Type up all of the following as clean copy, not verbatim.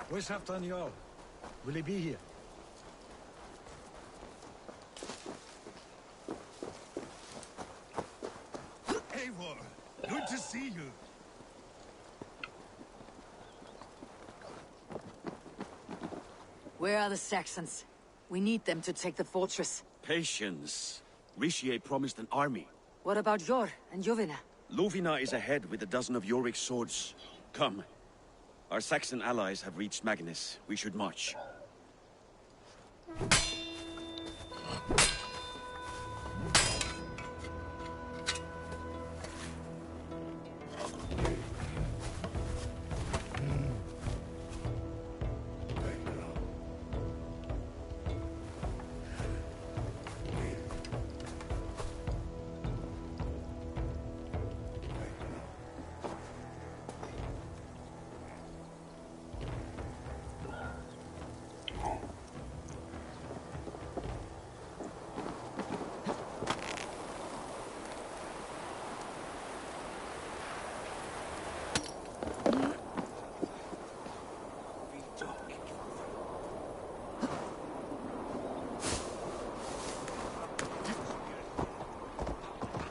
Where's Halfdan Jarl? Will he be here? Eivor, good to see you. Where are the Saxons? We need them to take the fortress. Patience. Richier promised an army. What about Jor and Jovina? Lovina is ahead with a dozen of Jorik's swords. Come. Our Saxon allies have reached Magnus. We should march.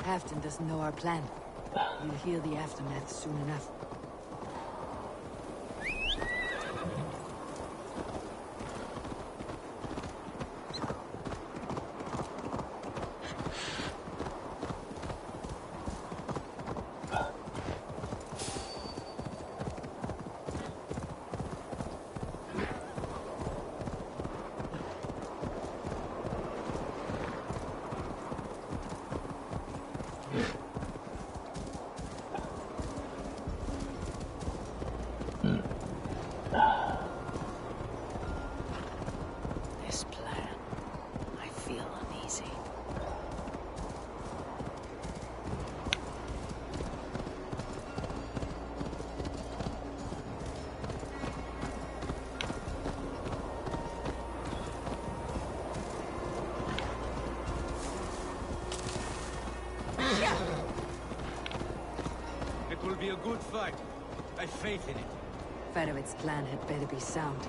Halfdan doesn't know our plan. You'll hear the aftermath soon enough. This plan, I feel uneasy. It will be a good fight. I have faith in it. Fedowit's plan had better be sound.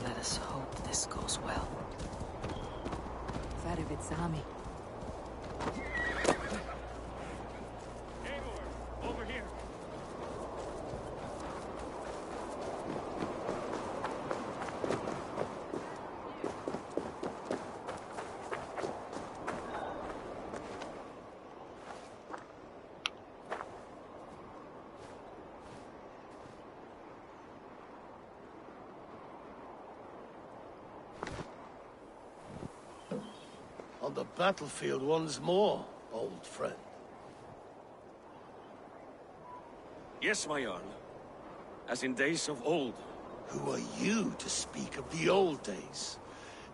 Let us hope this goes well. Fedowit's army. Eivor, over here. On the battlefield once more, old friend. Yes, my Jarl. As in days of old. Who are you to speak of the old days?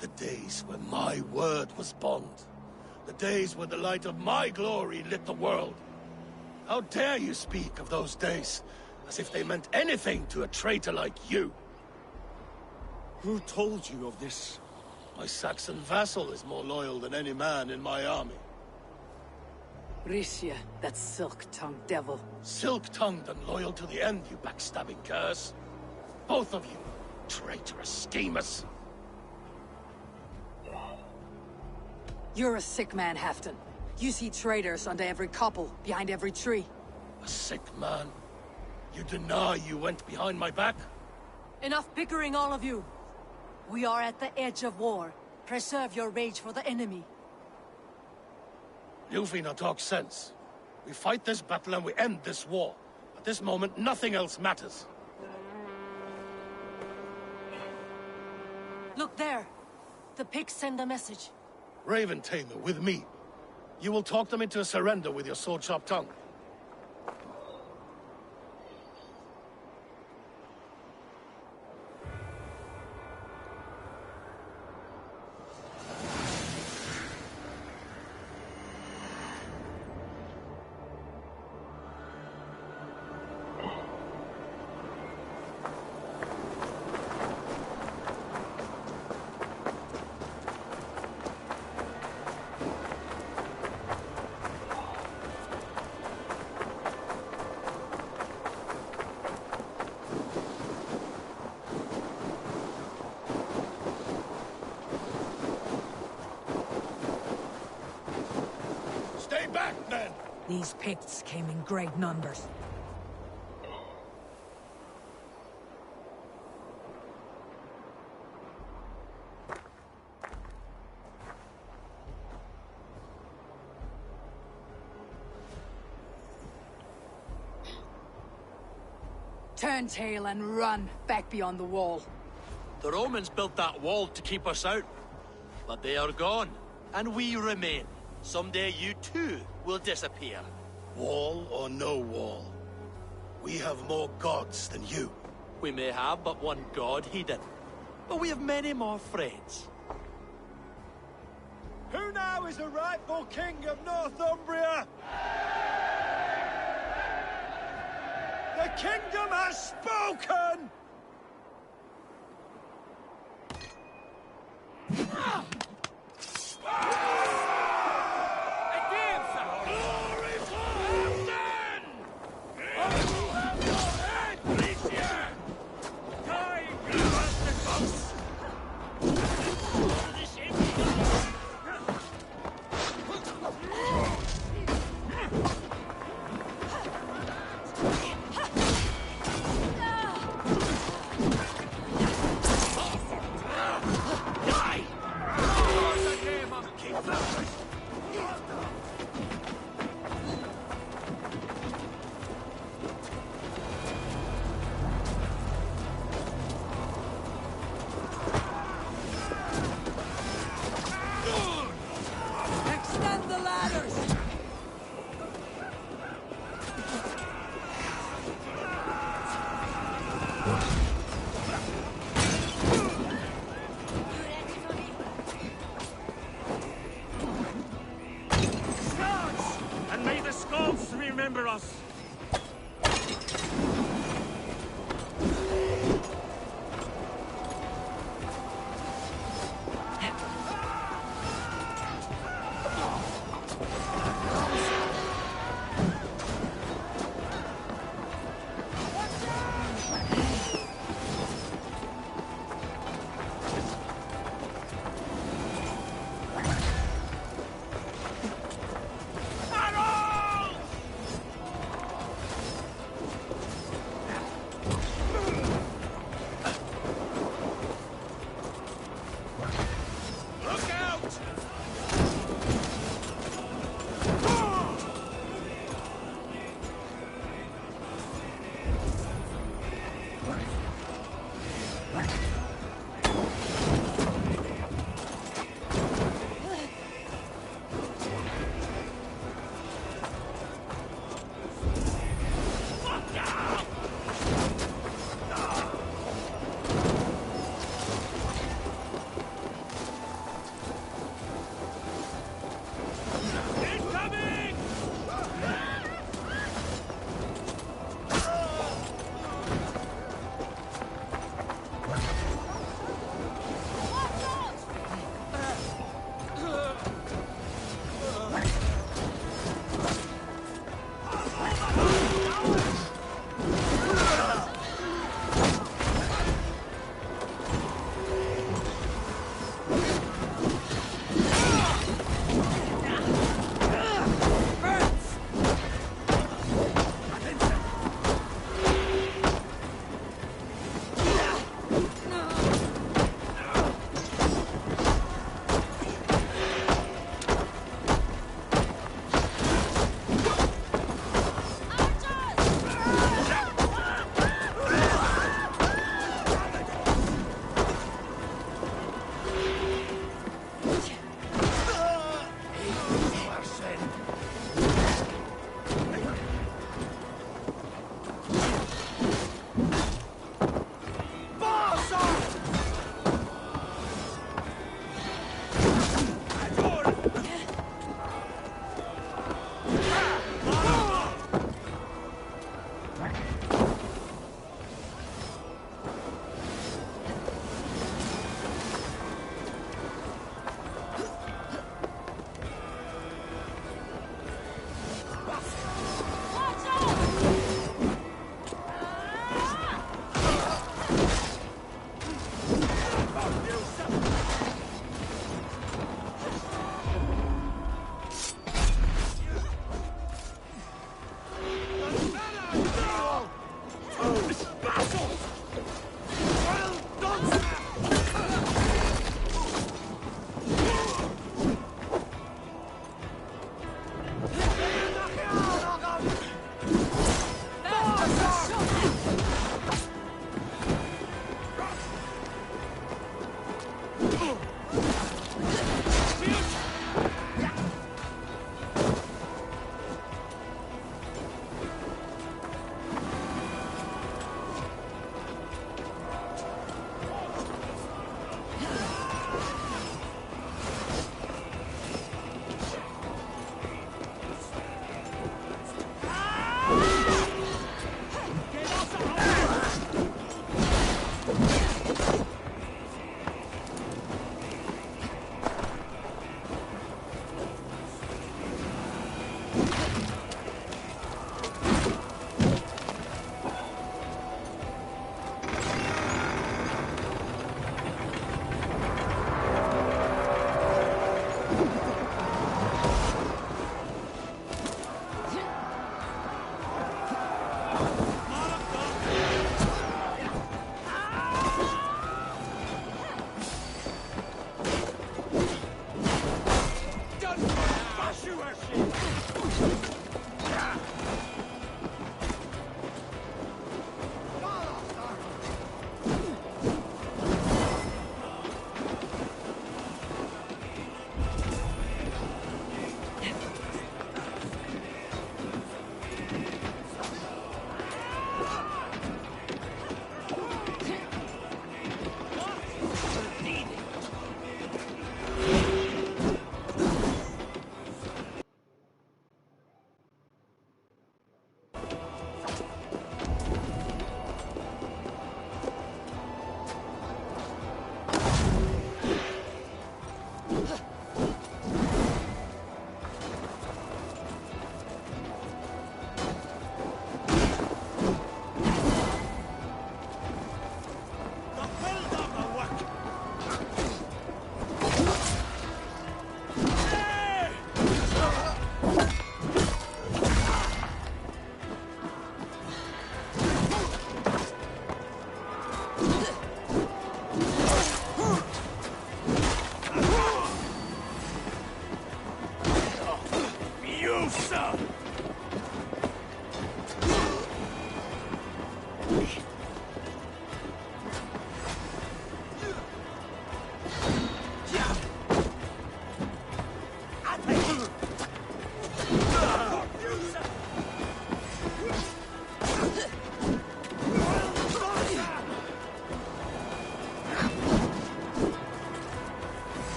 The days when my word was bond. The days when the light of my glory lit the world. How dare you speak of those days, as if they meant anything to a traitor like you? Who told you of this? My Saxon vassal is more loyal than any man in my army. Risha, that silk-tongued devil. Silk-tongued and loyal to the end, you backstabbing curs. Both of you, traitorous schemers. You're a sick man, Halfton. You see traitors under every couple, behind every tree. A sick man? You deny you went behind my back? Enough bickering, all of you! We are at the edge of war. Preserve your rage for the enemy. Lufina talks sense. We fight this battle and we end this war. At this moment, nothing else matters. Look there! The pigs send a message. Raven Tamer, with me. You will talk them into a surrender with your sword-sharp tongue. Stay back, men! These Picts came in great numbers. Turn tail and run back beyond the wall. The Romans built that wall to keep us out. But they are gone, and we remain. Someday you too will disappear. Wall or no wall, we have more gods than you. We may have but one god hidden, but we have many more friends. Who now is the rightful king of Northumbria? The kingdom has spoken! Extend the ladders! And may the Scots remember us!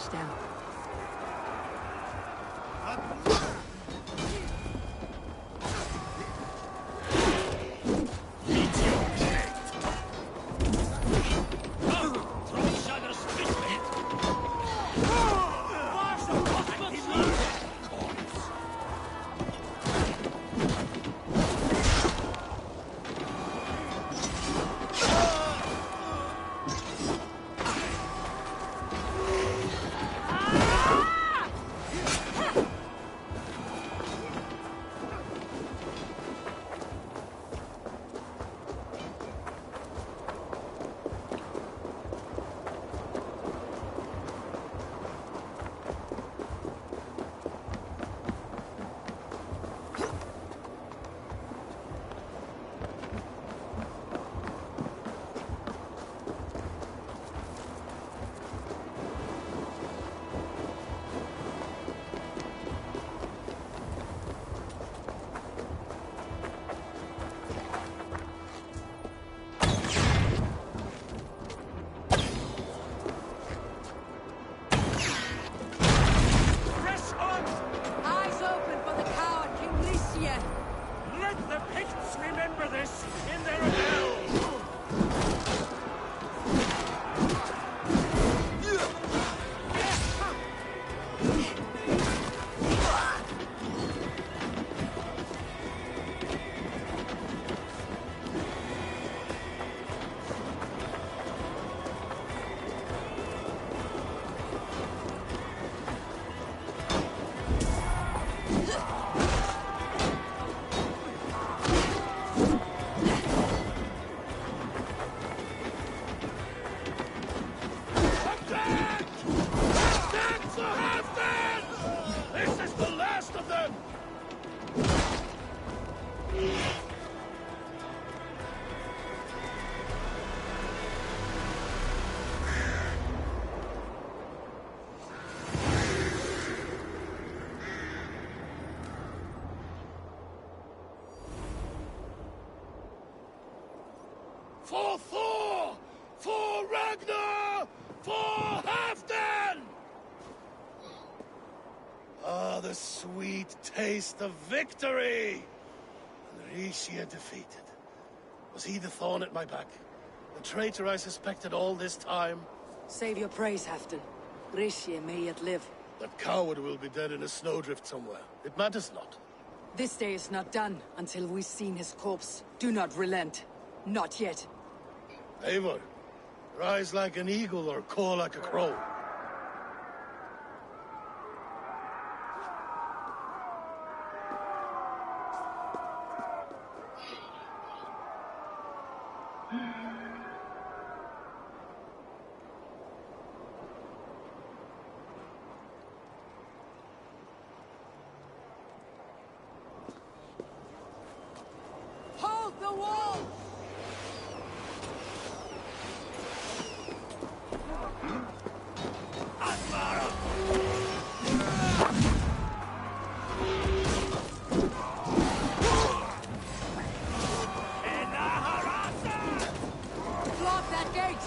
down. For Thor! For Ragnar! For Halfdan! Ah, the sweet taste of victory! And Rishia defeated. Was he the thorn at my back? The traitor I suspected all this time? Save your praise, Halfdan. Rishie may yet live. That coward will be dead in a snowdrift somewhere. It matters not. This day is not done until we've seen his corpse. Do not relent. Not yet. Eivor, rise like an eagle or caw like a crow. Hold the wall! Block that gate!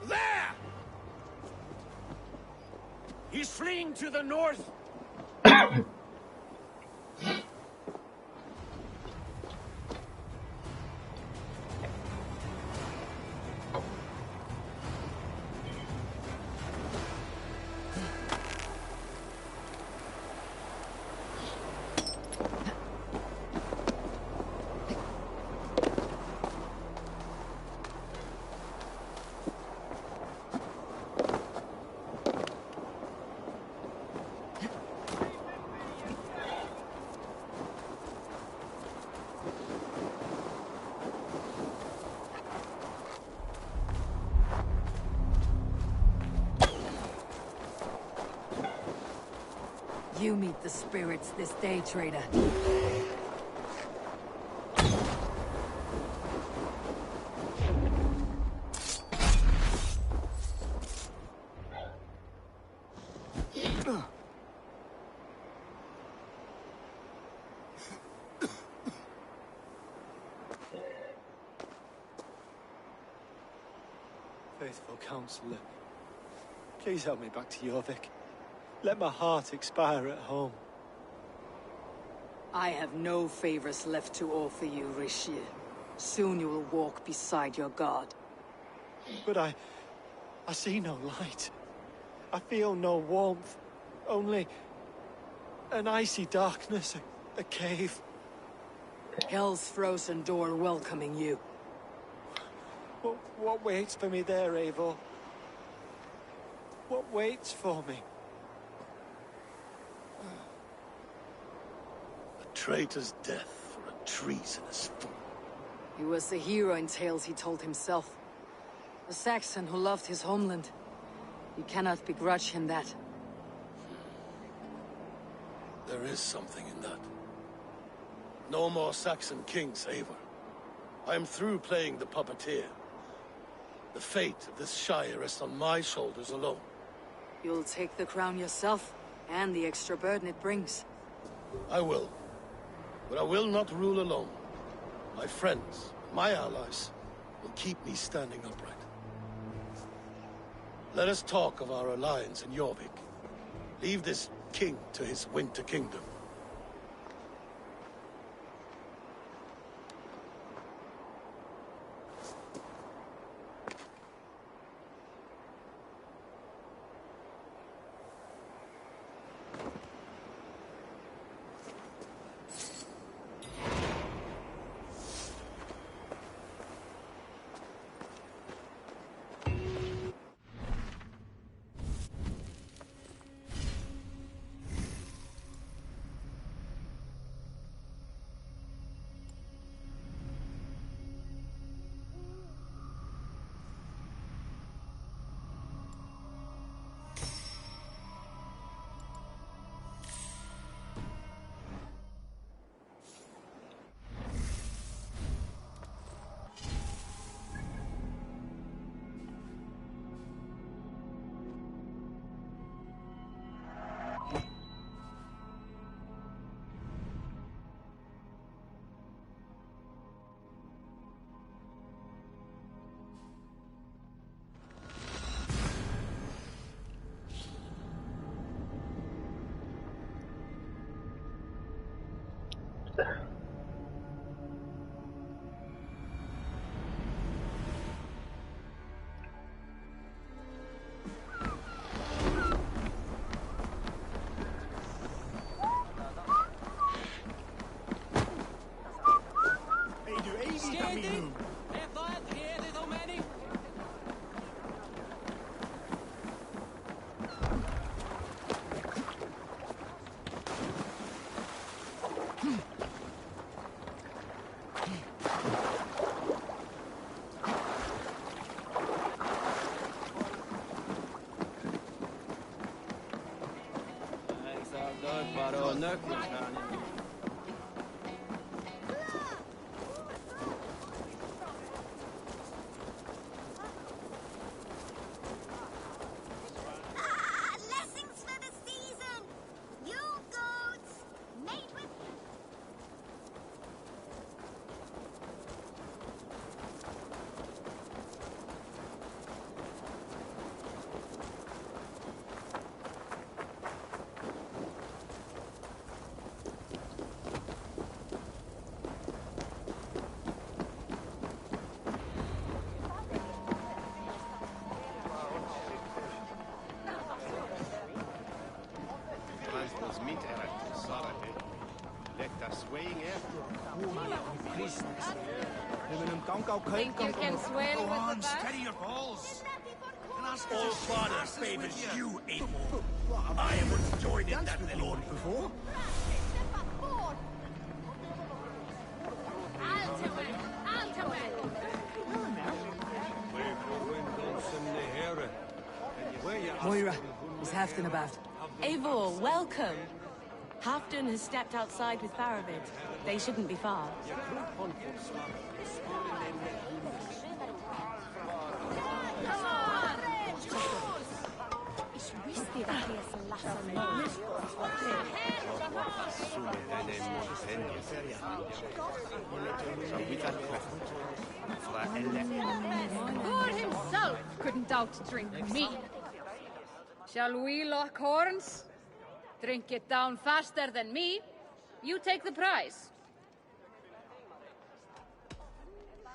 There! He's fleeing to the north! You meet the spirits this day, traitor. Faithful counselor, please help me back to Jorvik. Let my heart expire at home. I have no favors left to offer you, Rishi. Soon you will walk beside your god. But I see no light. I feel no warmth. Only an icy darkness, a cave. Hell's frozen door welcoming you. What waits for me there, Eivor? What waits for me? A traitor's death for a treasonous fool. He was the hero in tales he told himself. The Saxon who loved his homeland. You cannot begrudge him that. There is something in that. No more Saxon kings, Eivor. I am through playing the puppeteer. The fate of this Shire rests on my shoulders alone. You'll take the crown yourself, and the extra burden it brings. I will. But I will not rule alone. My friends, my allies, will keep me standing upright. Let us talk of our alliance in Jorvik. Leave this king to his winter kingdom. Blessings for the season! You goats, mate with... Think you can swim Go with on, the best? steady your balls. And ask All father favors you, Abel. I would join in that glory. Before? Moira, is Halfdan about? Eivor, welcome. Halfdan has stepped outside with Faravid. They shouldn't be far. Thor himself couldn't out-drink me. Shall we lock horns? Drink it down faster than me. You take the prize.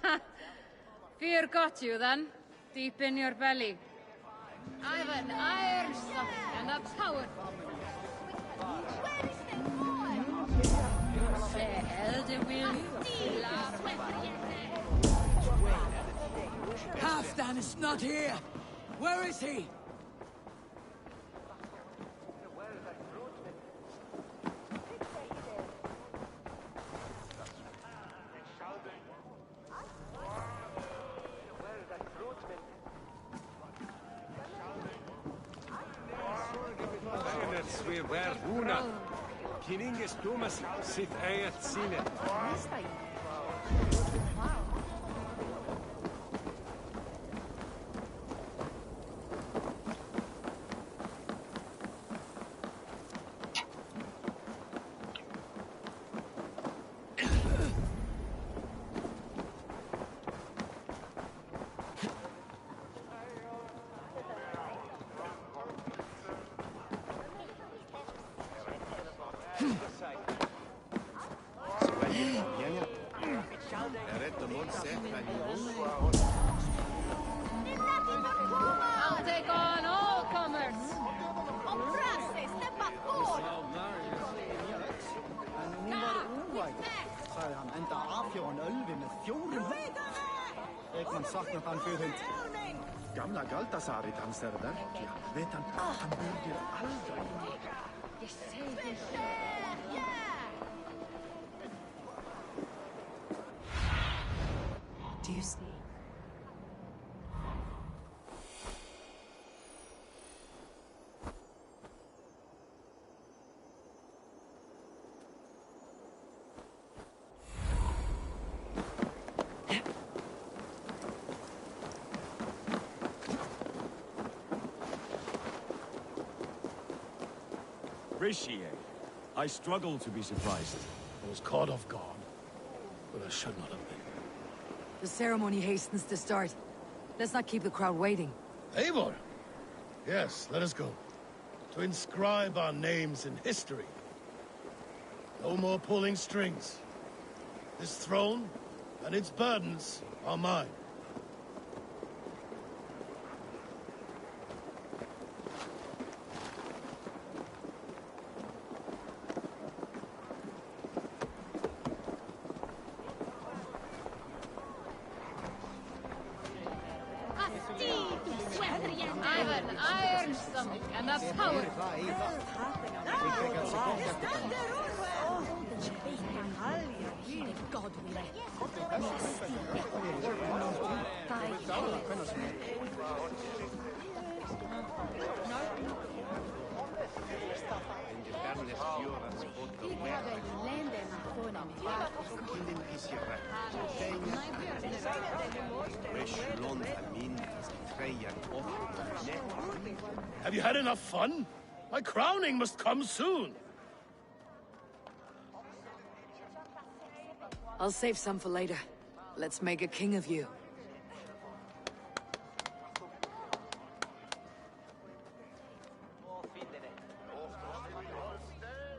Ha! Fear got you then, deep in your belly. I've an iron stomach and a power. The elder will Halfdan is not here! Where is he? Kininges Thomas sit ayat sine. I'll take on all comers. Sagði hann enda afhjóðan Ölvi með 4 höndum. Eikmann saknat hann fyrir hund. Gamla Galdasarit hans verkja. Vet hann byrgir aldrei. Ég segi þér. Do you see? Appreciate. I struggle to be surprised. I was caught off guard, but I should not have been. The ceremony hastens to start. Let's not keep the crowd waiting. Eivor! Yes, let us go. To inscribe our names in history. No more pulling strings. This throne and its burdens are mine. I've an iron stomach and a power. God Have you had enough fun? My crowning must come soon. I'll save some for later. Let's make a king of you.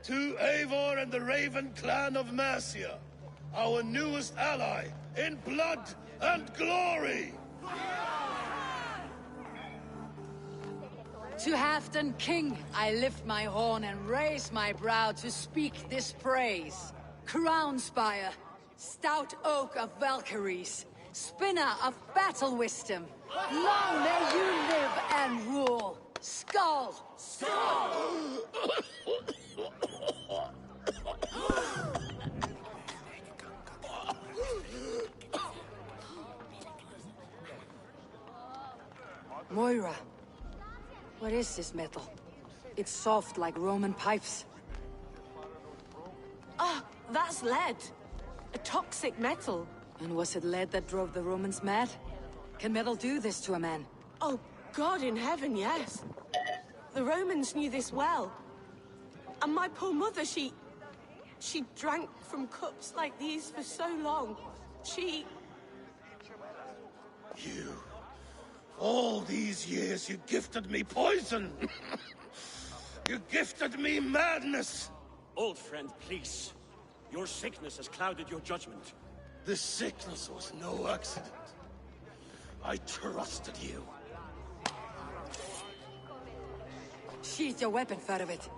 To Eivor and the Raven clan of Mercia, our newest ally in blood and glory! To Halfdan King, I lift my horn and raise my brow to speak this praise. Crown spire, stout oak of Valkyries, spinner of battle wisdom. Long may you live and rule. Skull! Skull! Moira, what is this metal? It's soft like Roman pipes. Ah, that's lead. A toxic metal. And was it lead that drove the Romans mad? Can metal do this to a man? Oh, God in heaven, yes. The Romans knew this well. And my poor mother, she drank from cups like these for so long. She... You... All these years you gifted me poison! You gifted me madness! Old friend, please. Your sickness has clouded your judgment. This sickness was no accident. I trusted you. Sheath your weapon, Faravit.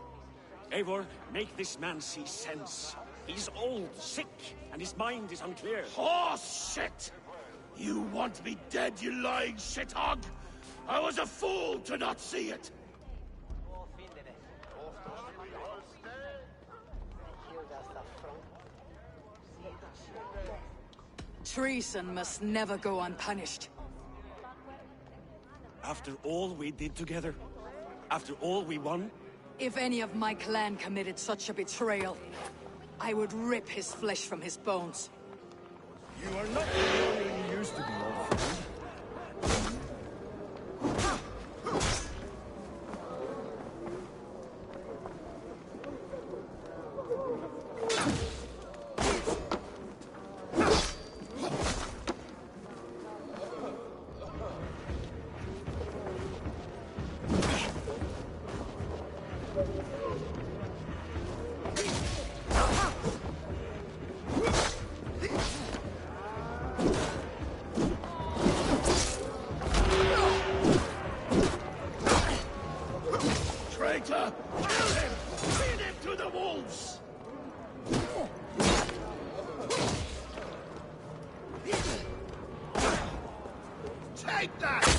Eivor, make this man see sense. He's old, sick, and his mind is unclear. Oh, shit! You want me dead, you lying shithog? I was a fool to not see it! Treason must never go unpunished. After all we did together? After all we won? If any of my clan committed such a betrayal, I would rip his flesh from his bones. You are not the warrior you used to be, old friend. Traitor! Kill him! Feed him to the wolves! Take that!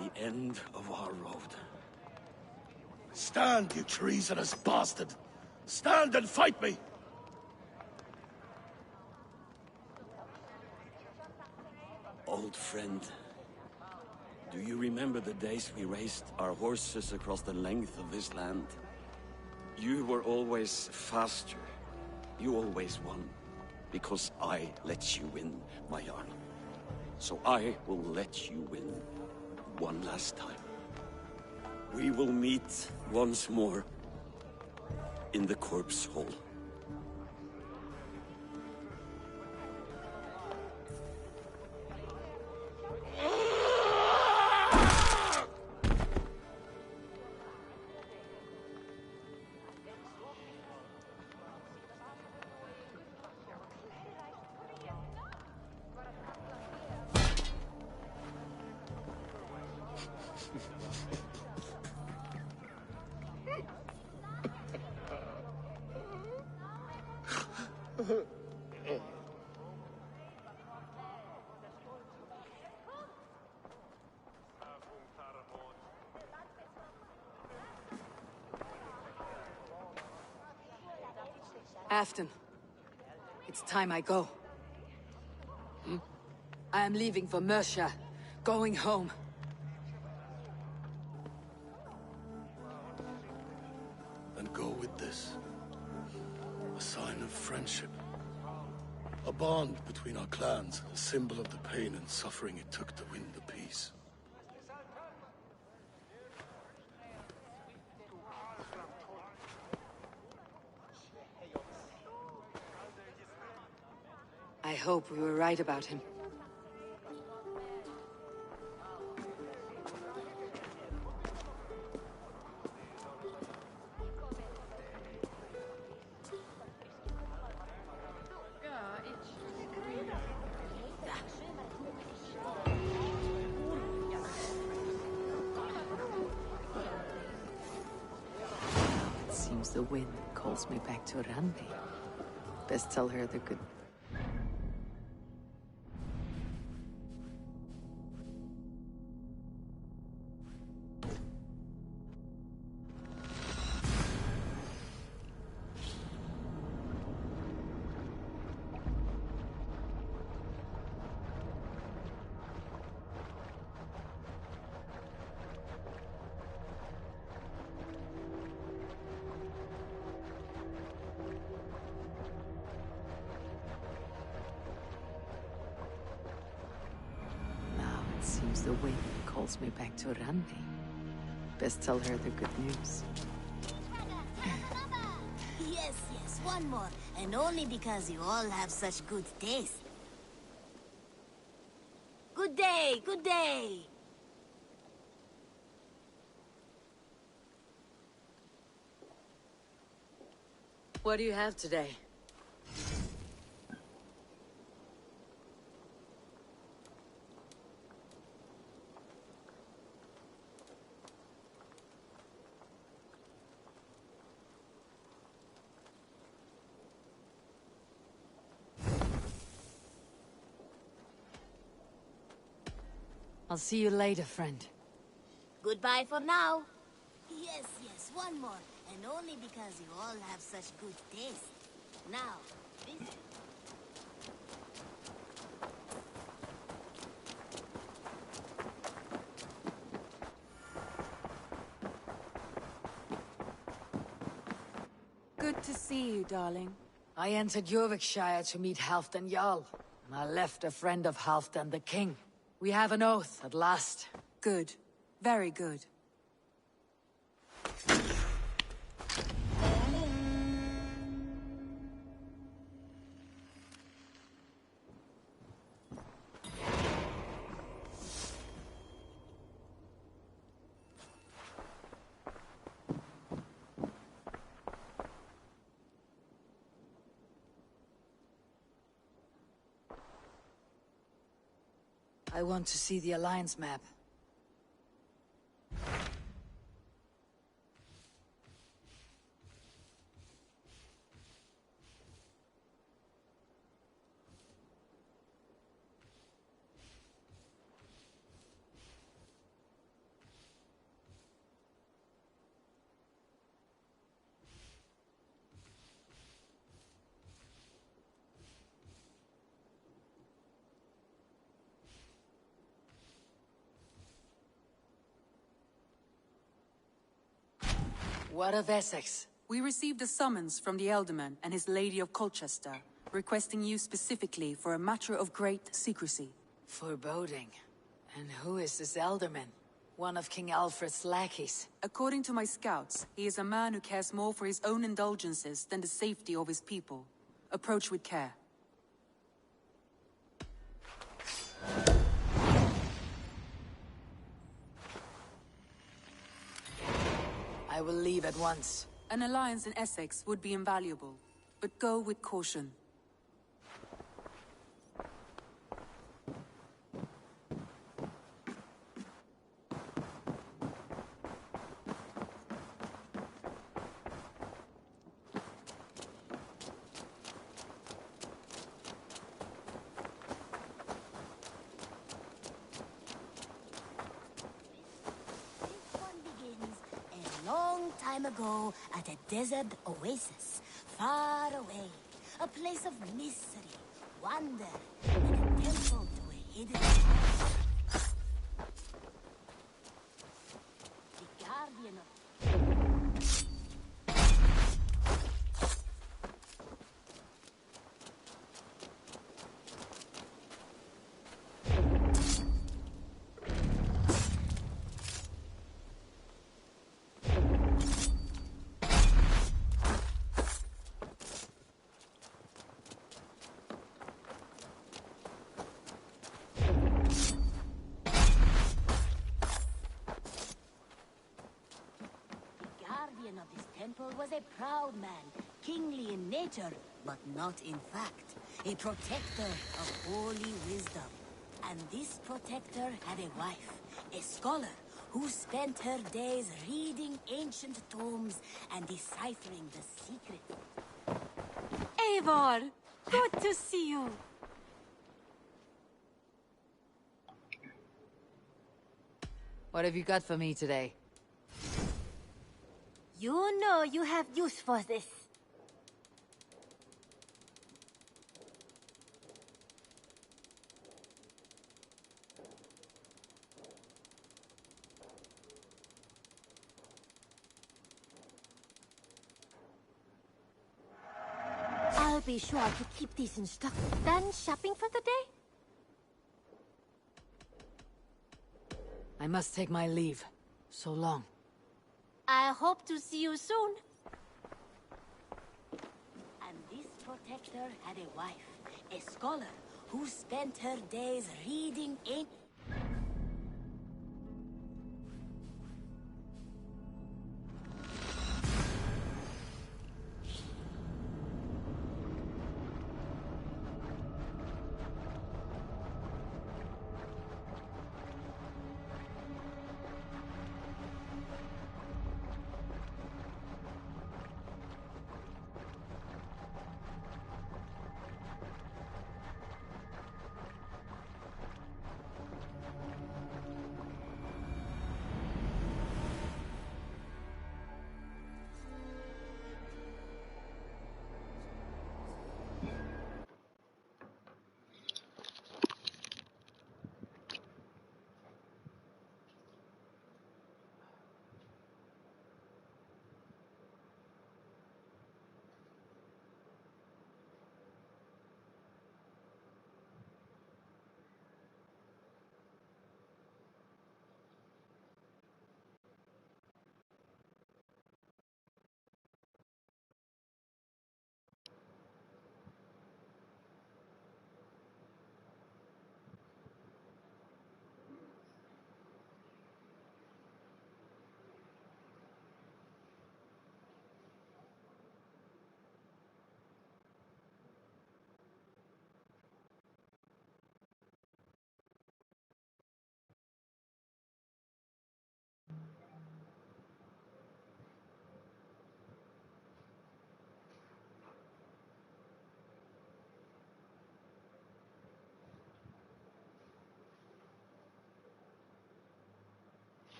The end of our road. Stand, you treasonous bastard! Stand and fight me! Old friend, do you remember the days we raced our horses across the length of this land? You were always faster. You always won. Because I let you win, my Jarl. So I will let you win one last time. We will meet once more in the corpse hole. Afton, it's time I go. I am leaving for Mercia, going home. And go with this. A sign of friendship. A bond between our clans, a symbol of the pain and suffering it took to win the peace. I hope we were right about him. Seems the wind calls me back to Randi. Best tell her the good... Seems the wind calls me back to Randi. Best tell her the good news. Yes, yes, one more. And only because you all have such good taste. Good day, good day! What do you have today? I'll see you later, friend. Goodbye for now. Yes, yes, one more. And only because you all have such good taste. Now, this... Good to see you, darling. I entered Jorvikshire to meet Halfdan Jarl. And I left a friend of Halfdan the King. We have an oath, at last. Good. Very good. I want to see the Alliance map. What of Essex? We received a summons from the Elderman and his Lady of Colchester, requesting you specifically for a matter of great secrecy. Foreboding. And who is this Elderman? One of King Alfred's lackeys. According to my scouts, he is a man who cares more for his own indulgences than the safety of his people. Approach with care. I will leave at once. An alliance in Essex would be invaluable, but go with caution. Time ago at a desert oasis, far away, a place of mystery, wonder, and a temple to a hidden power. The guardian of... temple was a proud man, kingly in nature, but not in fact. A protector of holy wisdom. And this protector had a wife, a scholar, who spent her days reading ancient tomes and deciphering the secret. Eivor, good to see you. What have you got for me today? You know you have use for this. I'll be sure to keep these in stock. Done shopping for the day? I must take my leave. So long. I hope to see you soon. And this protector had a wife, a scholar, who spent her days reading ancient...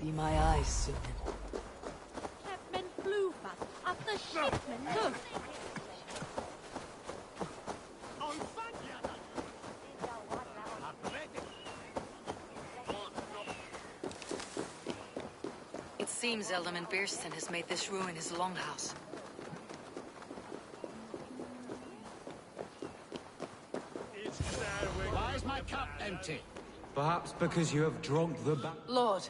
Be my eyes soon. Captain Bluebuck of the shipman, look. It seems Alderman Beerston has made this ruin his longhouse. Why is my cup empty? Perhaps because you have drunk the Lord,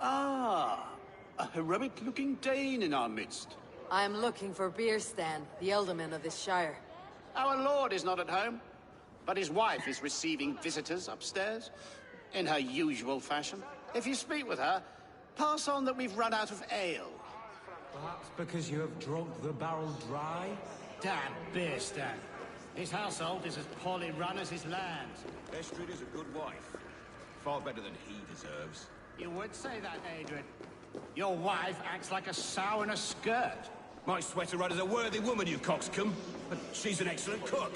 Ah, a heroic-looking Dane in our midst. I am looking for Beerstan, the Alderman of this shire. Our lord is not at home, but his wife is receiving visitors upstairs, in her usual fashion. If you speak with her, pass on that we've run out of ale. Perhaps because you have drunk the barrel dry? Damn Beerstan. His household is as poorly run as his land. Estrid is a good wife. Far better than he deserves. You would say that, Adrian. Your wife acts like a sow in a skirt. My sweater rider's a worthy woman, you coxcomb. But she's an excellent cook.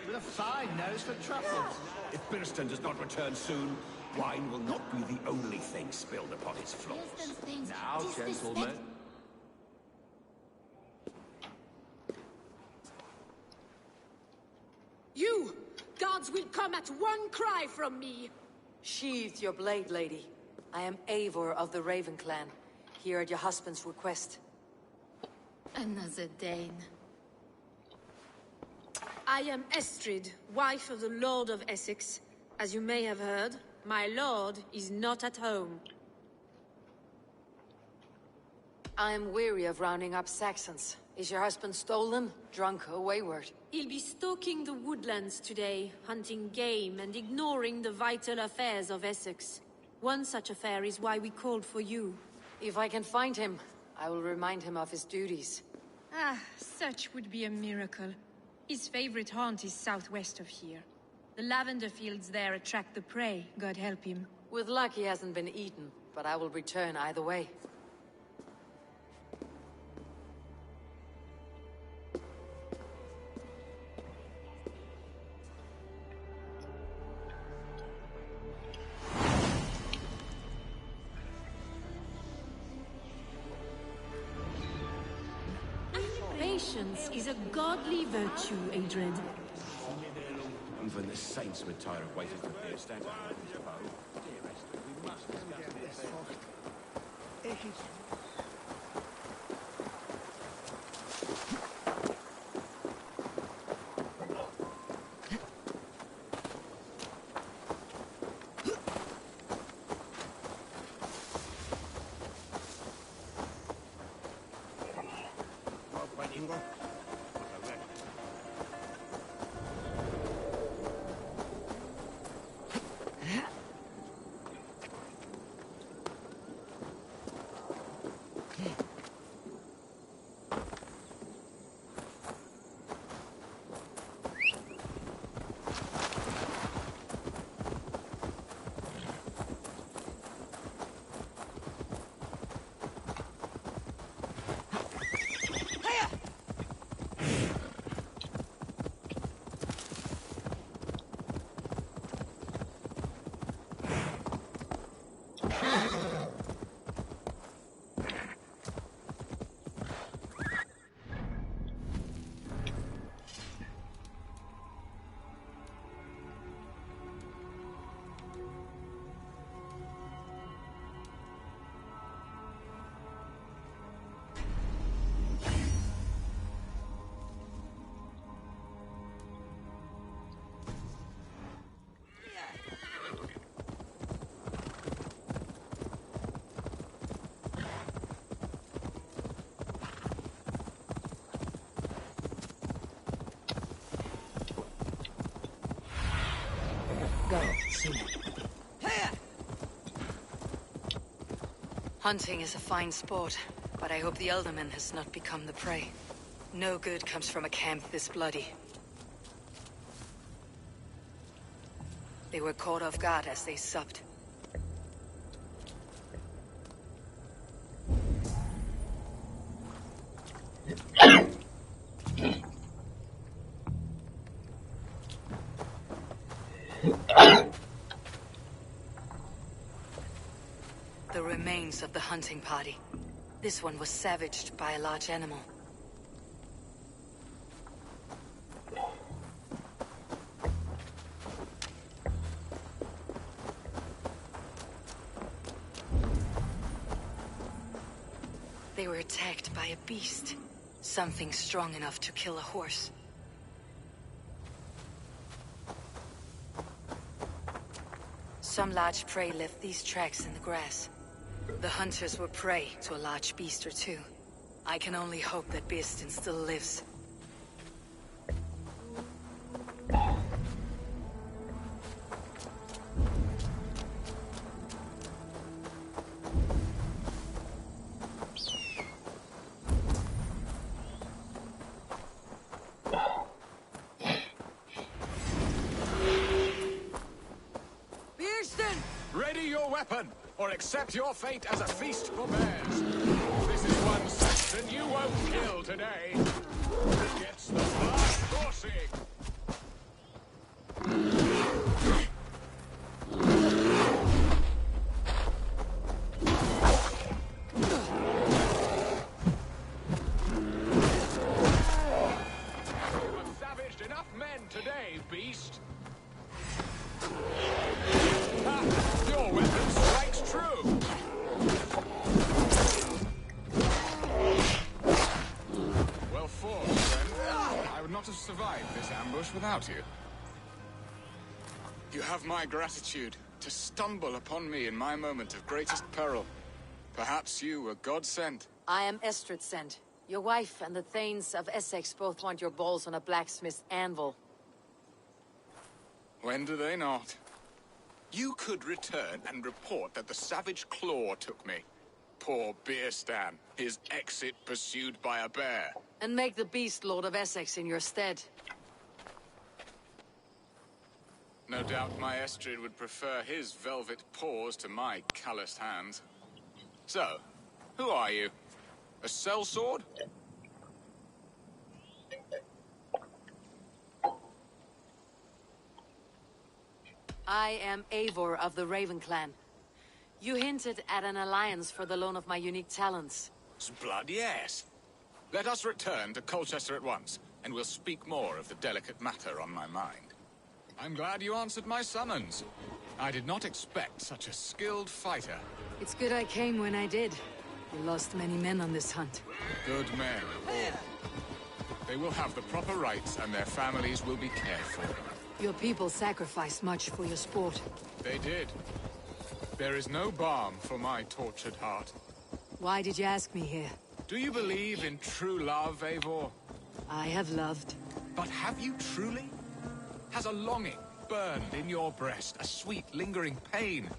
With a fine nose for truffles. If Birston does not return soon, wine will not be the only thing spilled upon his floors. Now, gentlemen. You! Gods will come at one cry from me! Sheathe your blade, lady. I am Eivor of the Raven Clan, here at your husband's request. Another Dane. I am Estrid, wife of the Lord of Essex. As you may have heard, my lord is not at home. I am weary of rounding up Saxons. Is your husband stolen, drunk, or wayward? He'll be stalking the woodlands today, hunting game and ignoring the vital affairs of Essex. One such affair is why we called for you. If I can find him, I will remind him of his duties. Ah, such would be a miracle. His favorite haunt is southwest of here. The lavender fields there attract the prey, God help him. With luck, he hasn't been eaten, but I will return either way. Patience is a godly virtue, Adred. And when the saints would tire of waiting for the stand behind his bow. Dear Esther, we must discuss this. Hunting is a fine sport, but I hope the Elderman has not become the prey. No good comes from a camp this bloody. They were caught off guard as they supped. The remains of the hunting party. This one was savaged by a large animal. They were attacked by a beast. Something strong enough to kill a horse. Some large prey left these tracks in the grass. The hunters were prey to a large beast or two. I can only hope that Beastin still lives. weapon, or accept your fate as a feast for bears. If this is one Saxon you won't kill today, gets the blood coursing. You have savaged enough men today, beast. Your weapon strikes true! Well fought, friend. I would not have survived this ambush without you. You have my gratitude to stumble upon me in my moment of greatest peril. Perhaps you were God-sent. I am Estrid sent. Your wife and the Thanes of Essex both want your balls on a blacksmith's anvil. When do they not? You could return and report that the savage Claw took me. Poor Beerstan, his exit pursued by a bear. And make the beast Lord of Essex in your stead. No doubt my Estrid would prefer his velvet paws to my calloused hands. So, who are you? A sellsword? I am Eivor of the Raven Clan. You hinted at an alliance for the loan of my unique talents. Blood, yes. Let us return to Colchester at once, and we'll speak more of the delicate matter on my mind. I'm glad you answered my summons. I did not expect such a skilled fighter. It's good I came when I did. We lost many men on this hunt. Good men, all. They will have the proper rights, and their families will be cared for. Your people sacrificed much for your sport. They did. There is no balm for my tortured heart. Why did you ask me here? Do you believe in true love, Eivor? I have loved. But have you truly? Has a longing burned in your breast, a sweet, lingering pain,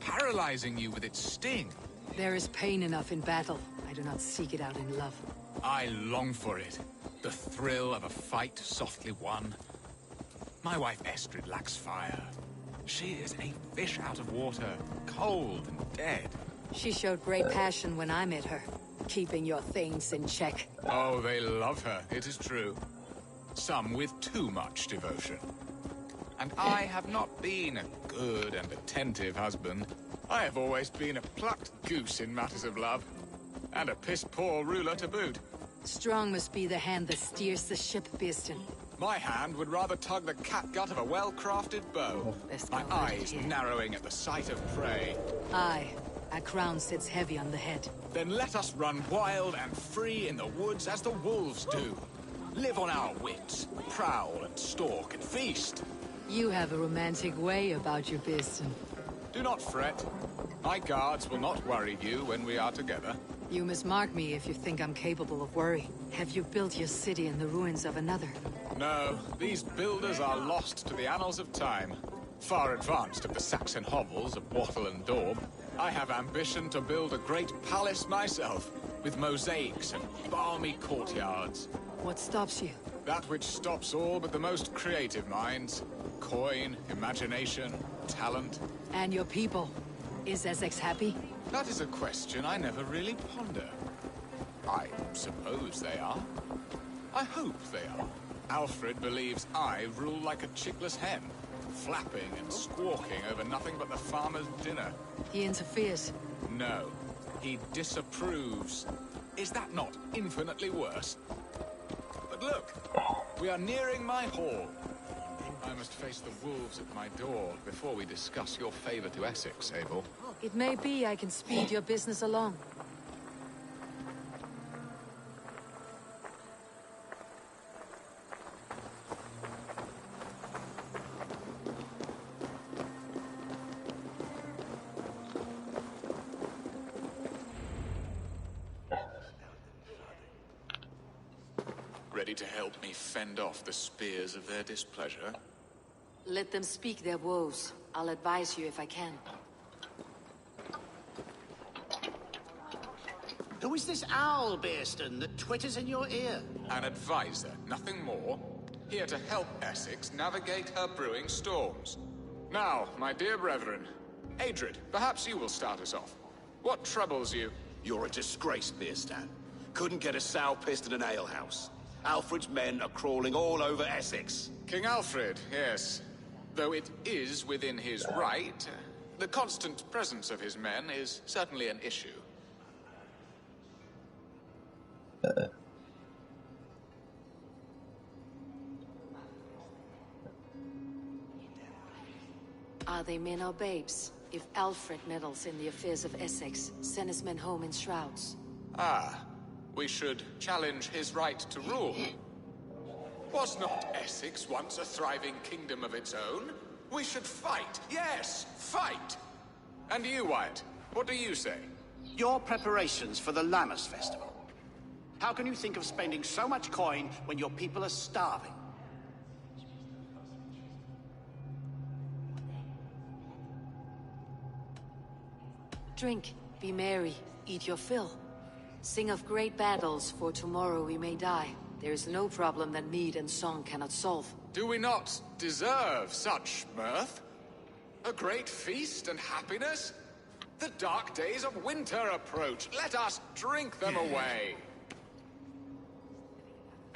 paralyzing you with its sting? There is pain enough in battle. I do not seek it out in love. I long for it. The thrill of a fight softly won. My wife Estrid lacks fire. She is a fish out of water, cold and dead. She showed great passion when I met her, keeping your things in check. Oh, they love her, it is true. Some with too much devotion. And I have not been a good and attentive husband. I have always been a plucked goose in matters of love. And a piss-poor ruler to boot. Strong must be the hand that steers the ship, Beerstan. My hand would rather tug the catgut of a well-crafted bow. My eyes narrowing at the sight of prey. Aye, a crown sits heavy on the head. Then let us run wild and free in the woods as the wolves do. Live on our wits, prowl and stalk and feast. You have a romantic way about you, Beerstan. Do not fret. My guards will not worry you when we are together. You must mark me if you think I'm capable of worry. Have you built your city in the ruins of another? No, these builders are lost to the annals of time. Far advanced of the Saxon hovels of Wattle and Daub, I have ambition to build a great palace myself, with mosaics and balmy courtyards. What stops you? That which stops all but the most creative minds. Coin, imagination, talent. And your people? Is Essex happy? That is a question I never really ponder. I suppose they are. I hope they are. Alfred believes I rule like a chickless hen, flapping and squawking over nothing but the farmer's dinner. He interferes? No, he disapproves. Is that not infinitely worse? But look, we are nearing my hall. I must face the wolves at my door before we discuss your favor to Essex, Abel. It may be I can speed your business along. Ready to help me fend off the spears of their displeasure? Let them speak their woes. I'll advise you if I can. Who is this owl, Beerstan, that twitters in your ear? An advisor, nothing more. Here to help Essex navigate her brewing storms. Now, my dear brethren, Adrid, perhaps you will start us off. What troubles you? You're a disgrace, Beerstan. Couldn't get a sow pissed in an alehouse. Alfred's men are crawling all over Essex. King Alfred, yes. Though it is within his right, the constant presence of his men is certainly an issue. Are they men or babes? If Alfred meddles in the affairs of Essex, send his men home in shrouds. Ah, we should challenge his right to rule. Was not Essex once a thriving kingdom of its own? We should fight, yes, fight! And you, Wyatt, what do you say? Your preparations for the Lammas festival. How can you think of spending so much coin when your people are starving? Drink, be merry, eat your fill. Sing of great battles, for tomorrow we may die. There is no problem that mead and song cannot solve. Do we not deserve such mirth? A great feast and happiness? The dark days of winter approach. Let us drink them away.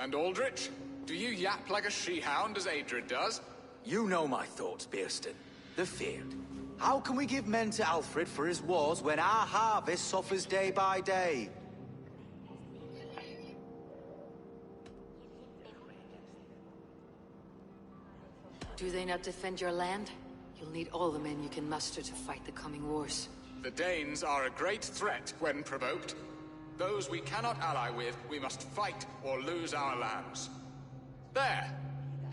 And Aldrich, do you yap like a she-hound as Adrid does? You know my thoughts, Beerstan. The feared. How can we give men to Alfred for his wars when our harvest suffers day by day? Do they not defend your land? You'll need all the men you can muster to fight the coming wars. The Danes are a great threat when provoked. Those we cannot ally with, we must fight or lose our lands. There!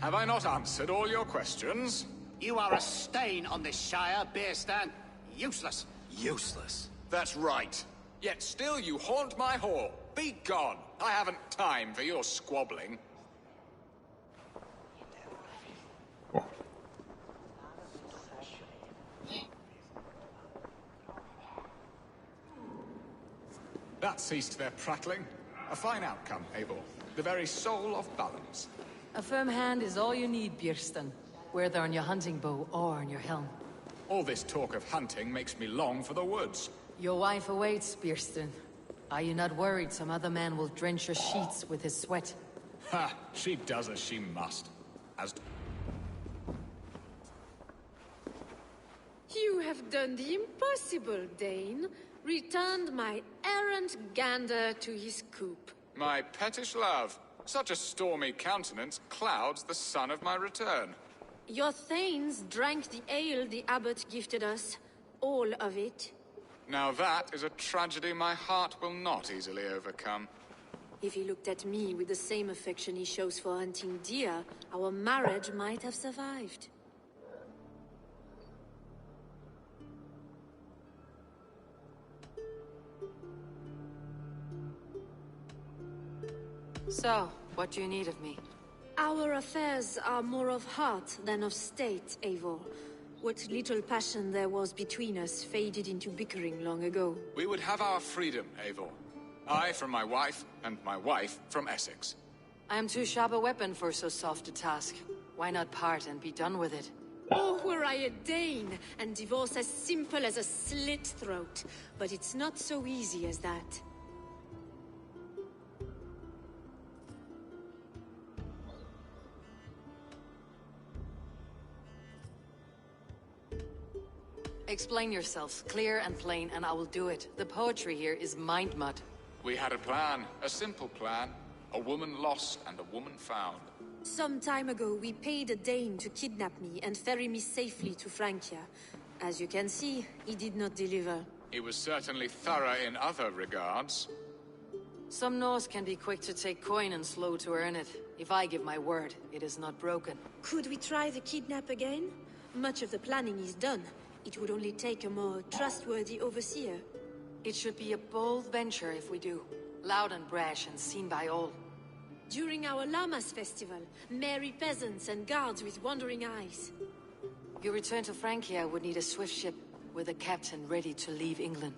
Have I not answered all your questions? You are a stain on this Shire, Beerstan. Useless. Useless? That's right. Yet still you haunt my hall. Be gone! I haven't time for your squabbling. That ceased their prattling. A fine outcome, Eivor. The very soul of balance. A firm hand is all you need, Beerstan. Whether on your hunting bow or on your helm. All this talk of hunting makes me long for the woods. Your wife awaits, Beerstan. Are you not worried some other man will drench your sheets with his sweat? Ha! She does as she must. You have done the impossible, Dane. Returned my errant gander to his coop. My pettish love. Such a stormy countenance clouds the sun of my return. Your thanes drank the ale the abbot gifted us. All of it. Now that is a tragedy my heart will not easily overcome. If he looked at me with the same affection he shows for hunting deer, our marriage might have survived. So, what do you need of me? Our affairs are more of heart than of state, Eivor. What little passion there was between us faded into bickering long ago. We would have our freedom, Eivor. I from my wife, and my wife from Essex. I am too sharp a weapon for so soft a task. Why not part and be done with it? Oh, were I a Dane, and divorce as simple as a slit throat. But it's not so easy as that. Explain yourselves, clear and plain, and I will do it. The poetry here is mind mud. We had a plan, a simple plan. A woman lost and a woman found. Some time ago, we paid a Dane to kidnap me and ferry me safely to Francia. As you can see, he did not deliver. He was certainly thorough in other regards. Some Norse can be quick to take coin and slow to earn it. If I give my word, it is not broken. Could we try the kidnap again? Much of the planning is done. It would only take a more trustworthy overseer. It should be a bold venture if we do. Loud and brash and seen by all. During our Lammas festival, merry peasants and guards with wandering eyes. Your return to Francia would need a swift ship with a captain ready to leave England.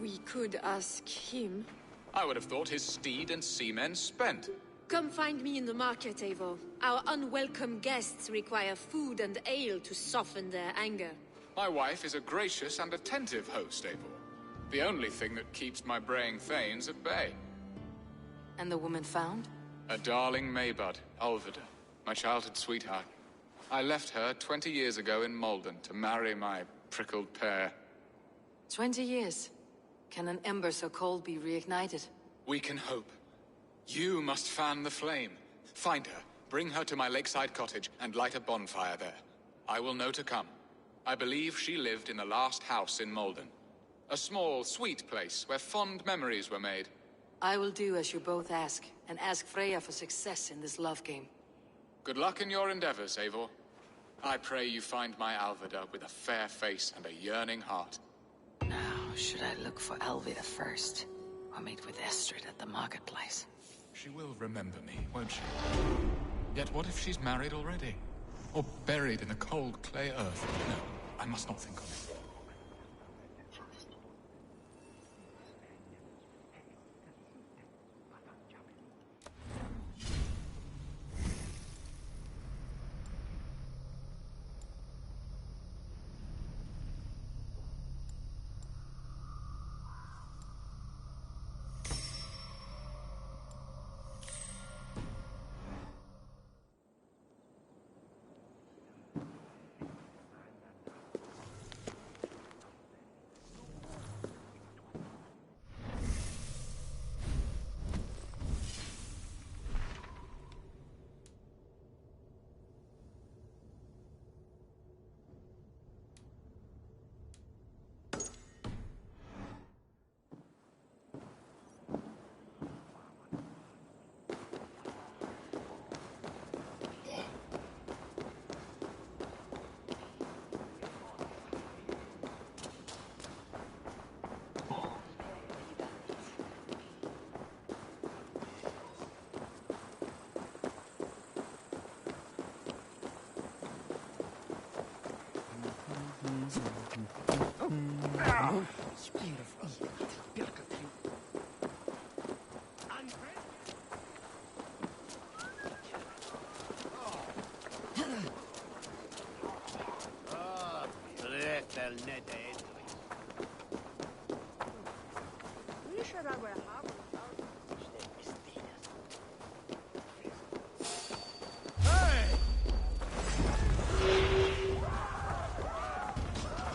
We could ask him. I would have thought his steed and seamen spent. Come find me in the market, Eivor. Our unwelcome guests require food and ale to soften their anger. My wife is a gracious and attentive host, Eivor. The only thing that keeps my braying thanes at bay. And the woman found? A darling Maybud, Alvida, my childhood sweetheart. I left her 20 years ago in Malden to marry my prickled pear. 20 years. Can an ember so cold be reignited? We can hope. You must fan the flame. Find her, bring her to my lakeside cottage, and light a bonfire there. I will know to come. I believe she lived in the last house in Malden. A small, sweet place where fond memories were made. I will do as you both ask, and ask Freya for success in this love game. Good luck in your endeavors, Eivor. I pray you find my Alvida with a fair face and a yearning heart. Now, should I look for Alvida first, or meet with Estrid at the marketplace? She will remember me, won't she? Yet what if she's married already? Or buried in the cold clay earth? No, I must not think of it. It's beautiful.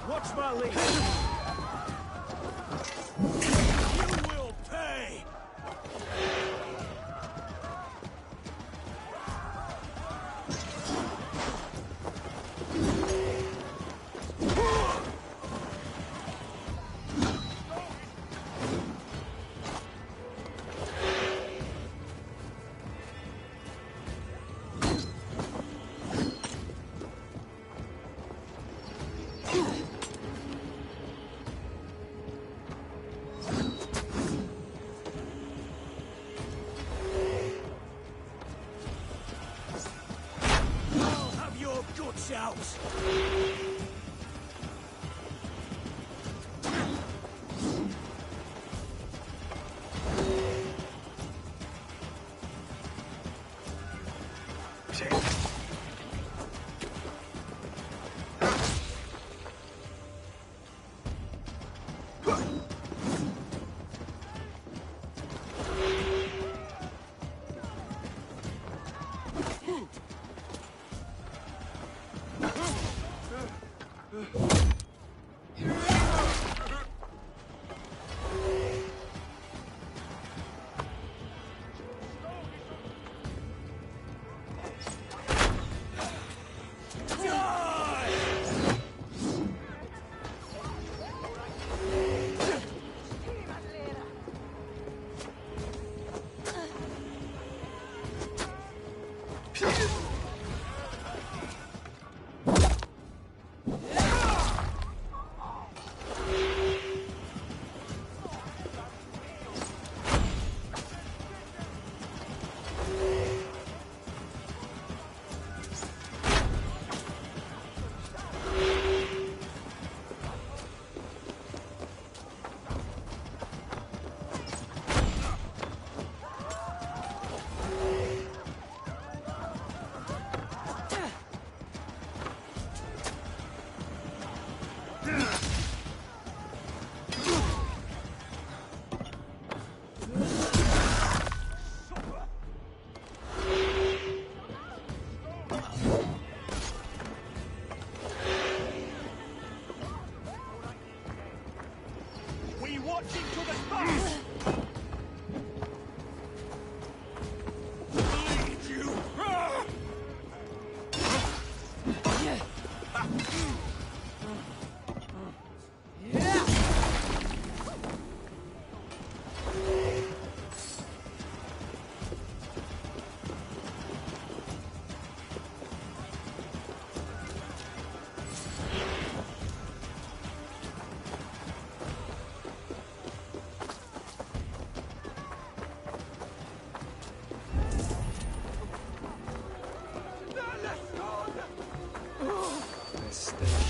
Watch my lead. You will pay. Out.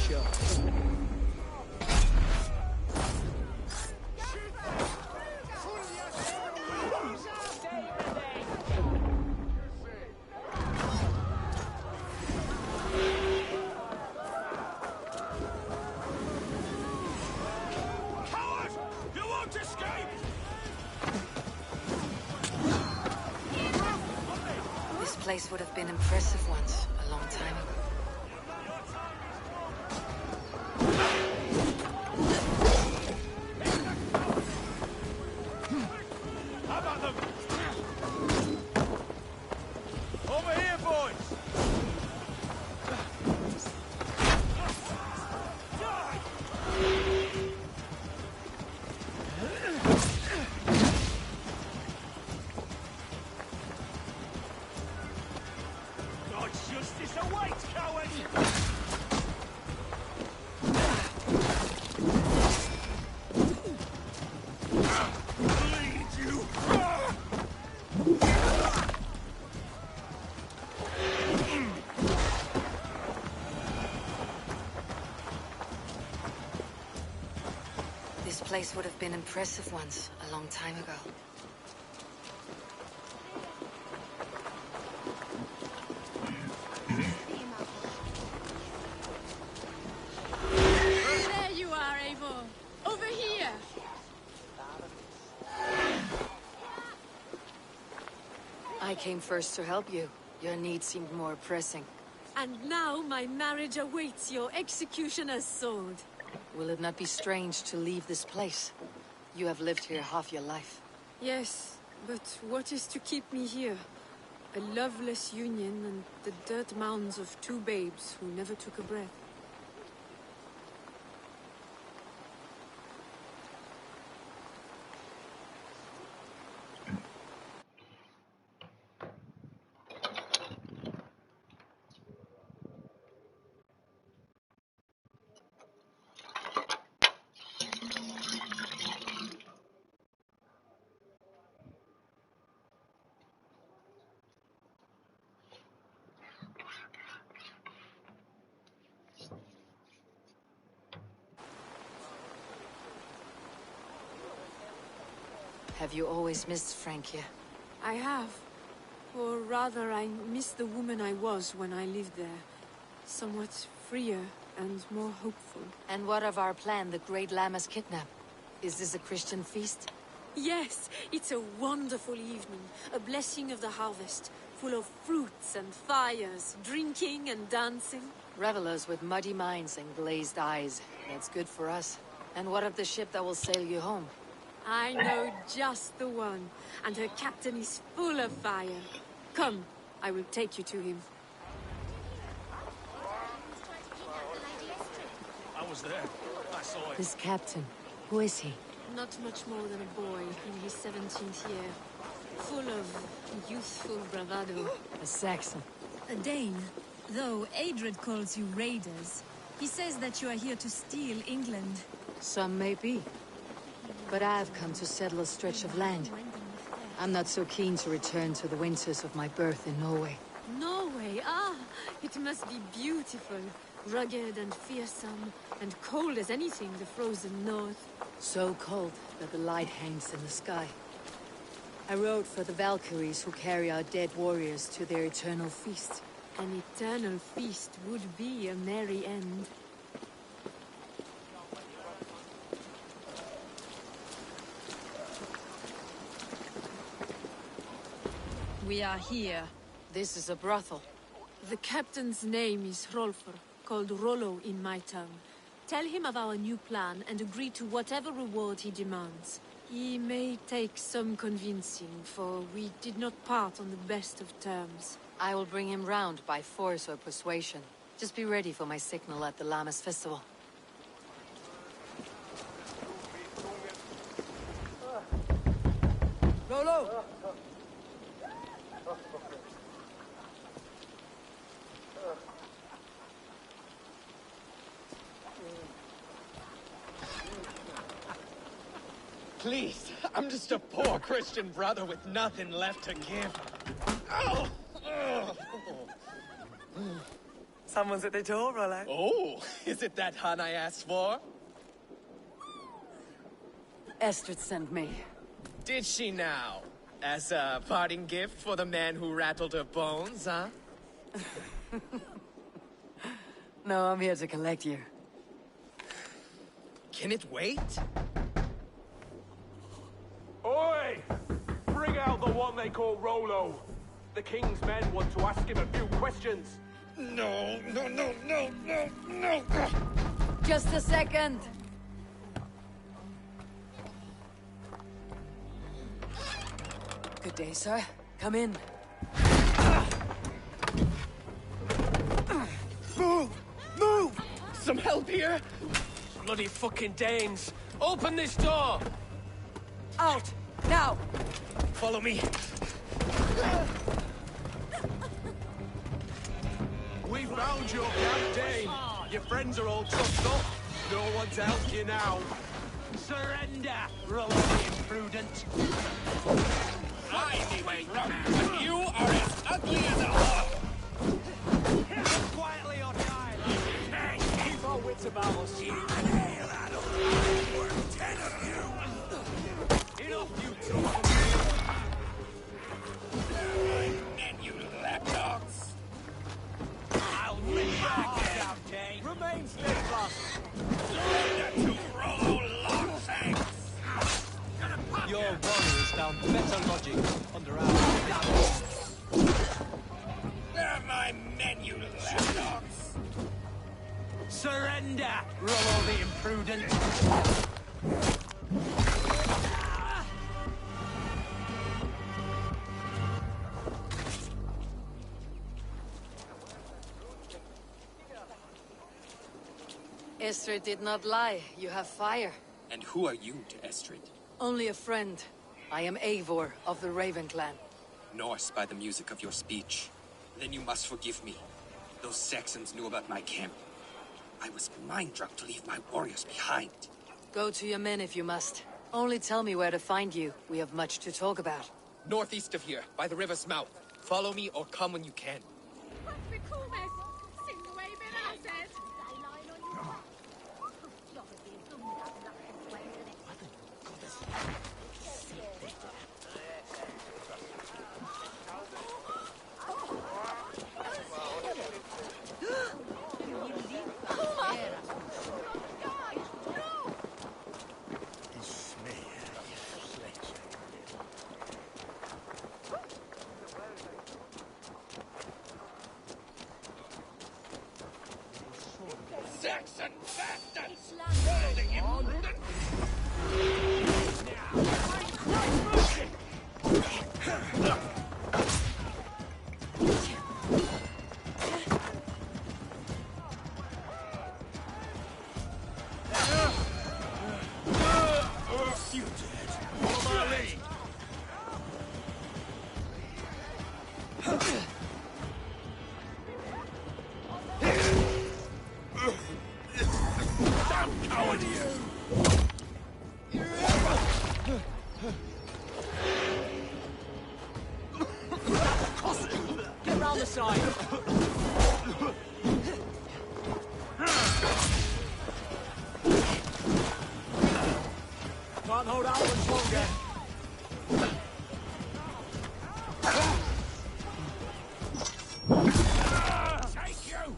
gotcha. Coward! You won't escape! This place would have been impressive once, a long time ago. How about them? Over here, boys! God's justice awaits, coward! Bleed you! This place would have been impressive once, a long time ago. There you are, Eivor. Over here. I came first to help you. Your need seemed more pressing. And now my marriage awaits your executioner's sword. Will it not be strange to leave this place? You have lived here half your life. Yes, but what is to keep me here? A loveless union and the dirt mounds of two babes who never took a breath. Have you always missed Francia? I have. Or rather, I miss the woman I was when I lived there. Somewhat freer and more hopeful. And what of our plan, the Great Lammas kidnap? Is this a Christian feast? Yes, it's a wonderful evening. A blessing of the harvest. Full of fruits and fires, drinking and dancing. Revelers with muddy minds and glazed eyes. That's good for us. And what of the ship that will sail you home? I know just the one, and her captain is full of fire. Come, I will take you to him. I was there. I saw it. This captain, who is he? Not much more than a boy in his 17th year. Full of youthful bravado. A Saxon. A Dane. Though Adred calls you raiders, he says that you are here to steal England. Some may be. But I've come to settle a stretch of land. I'm not so keen to return to the winters of my birth in Norway. Norway? Ah, it must be beautiful. Rugged and fearsome, and cold as anything the frozen north. So cold that the light hangs in the sky. I rode for the Valkyries who carry our dead warriors to their eternal feast. An eternal feast would be a merry end. We are here. This is a brothel. The captain's name is Hrolfr, called Rollo in my tongue. Tell him of our new plan and agree to whatever reward he demands. He may take some convincing, for we did not part on the best of terms. I will bring him round by force or persuasion. Just be ready for my signal at the Lammas festival. Rollo! Please, I'm just a poor Christian brother with nothing left to give. Someone's at the door, Rollo. Oh, is it that hun I asked for? Estrid sent me. Did she now? As a parting gift for the man who rattled her bones, huh? No, I'm here to collect you. Can it wait? Oi! Bring out the one they call Rollo. The king's men want to ask him a few questions. No, no, no, no, no, no! Just a second. Good day, sir. Come in. Move! Move! Some help here? Bloody fucking Danes! Open this door! Out! Now! Follow me. We found your camp, Dane. Your friends are all trussed up. No one's helped you now. Surrender, Rollo the imprudent. I may wrong, but you are as ugly as a hog. Quietly or die. Keep our wits about us. Worth 10 of you. Enough, you two. And you lapdogs. I'll rip your heart out, Dane. Remain steadfast. Surrender to Rollo Longfangs. Your warriors found better lodging under our... They're my men, you lapdogs. Surrender, Rollo the imprudent. Estrid did not lie. You have fire. And who are you to Estrid? Only a friend. I am Eivor of the Raven clan. Norse by the music of your speech. Then you must forgive me. Those Saxons knew about my camp. I was mind-drunk to leave my warriors behind. Go to your men if you must. Only tell me where to find you. We have much to talk about. Northeast of here, by the river's mouth. Follow me or come when you can. Saxon bastards! Holding imprudent! You dead. Follow my lead. Damn coward you! Get round the side. Can't hold out much longer. Take you!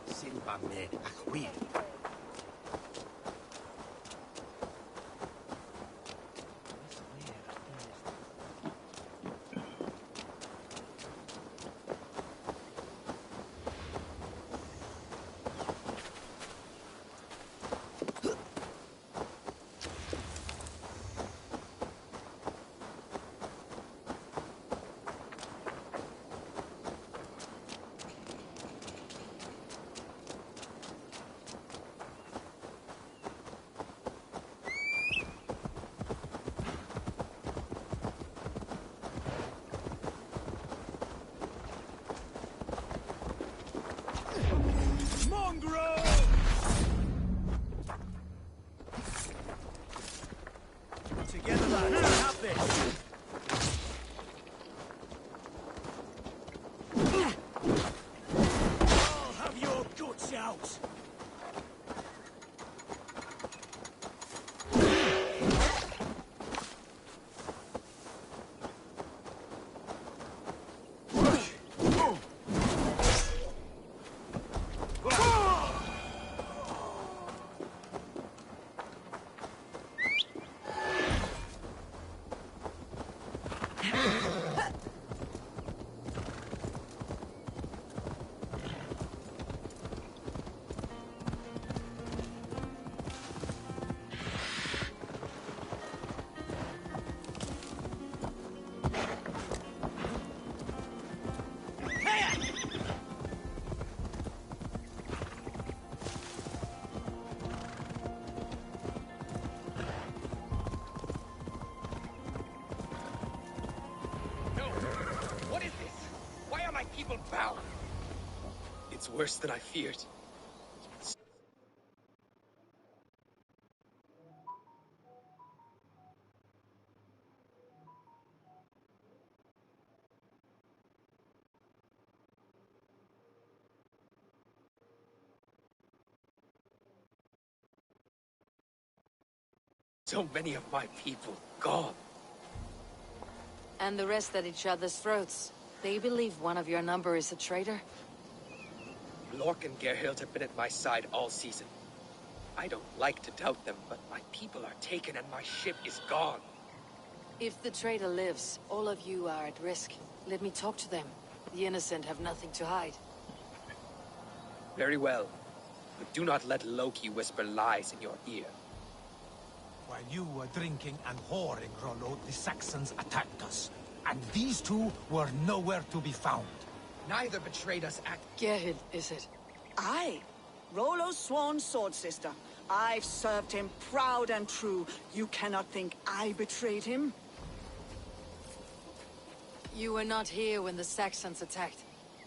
Silvanne a chwil. people bow. It's worse than I feared. So many of my people gone. And the rest at each other's throats. They believe one of your number is a traitor? Lork and Gerhild have been at my side all season. I don't like to doubt them, but my people are taken and my ship is gone. If the traitor lives, all of you are at risk. Let me talk to them. The innocent have nothing to hide. Very well. But do not let Loki whisper lies in your ear. While you were drinking and whoring, Rollo, the Saxons attacked us. And these two were nowhere to be found. Neither betrayed us at... Gerhild, is it? Aye. Rollo's sworn sword sister. I've served him proud and true. You cannot think I betrayed him? You were not here when the Saxons attacked.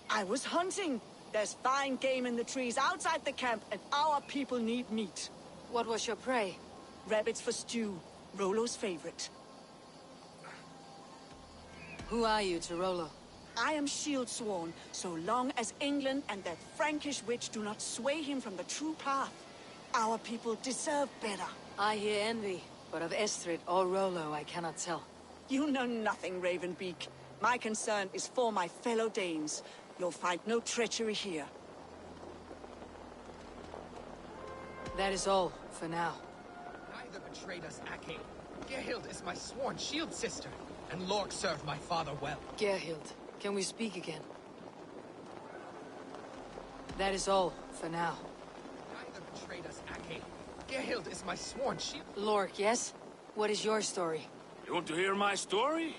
I was hunting. There's fine game in the trees outside the camp, and our people need meat. What was your prey? Rabbits for stew. Rollo's favorite. Who are you to Rollo? I am shield sworn, so long as England and that Frankish witch do not sway him from the true path. Our people deserve better. I hear envy, but of Estrid or Rollo I cannot tell. You know nothing, Ravenbeak. My concern is for my fellow Danes. You'll find no treachery here. That is all, for now. Neither betrayed us, Ake. Gerhild is my sworn shield sister, and Lork served my father well. Gerhild, can we speak again? That is all, for now. Neither betrayed us, Ake. Gerhild is my sworn shield... Lork, yes? What is your story? You want to hear my story?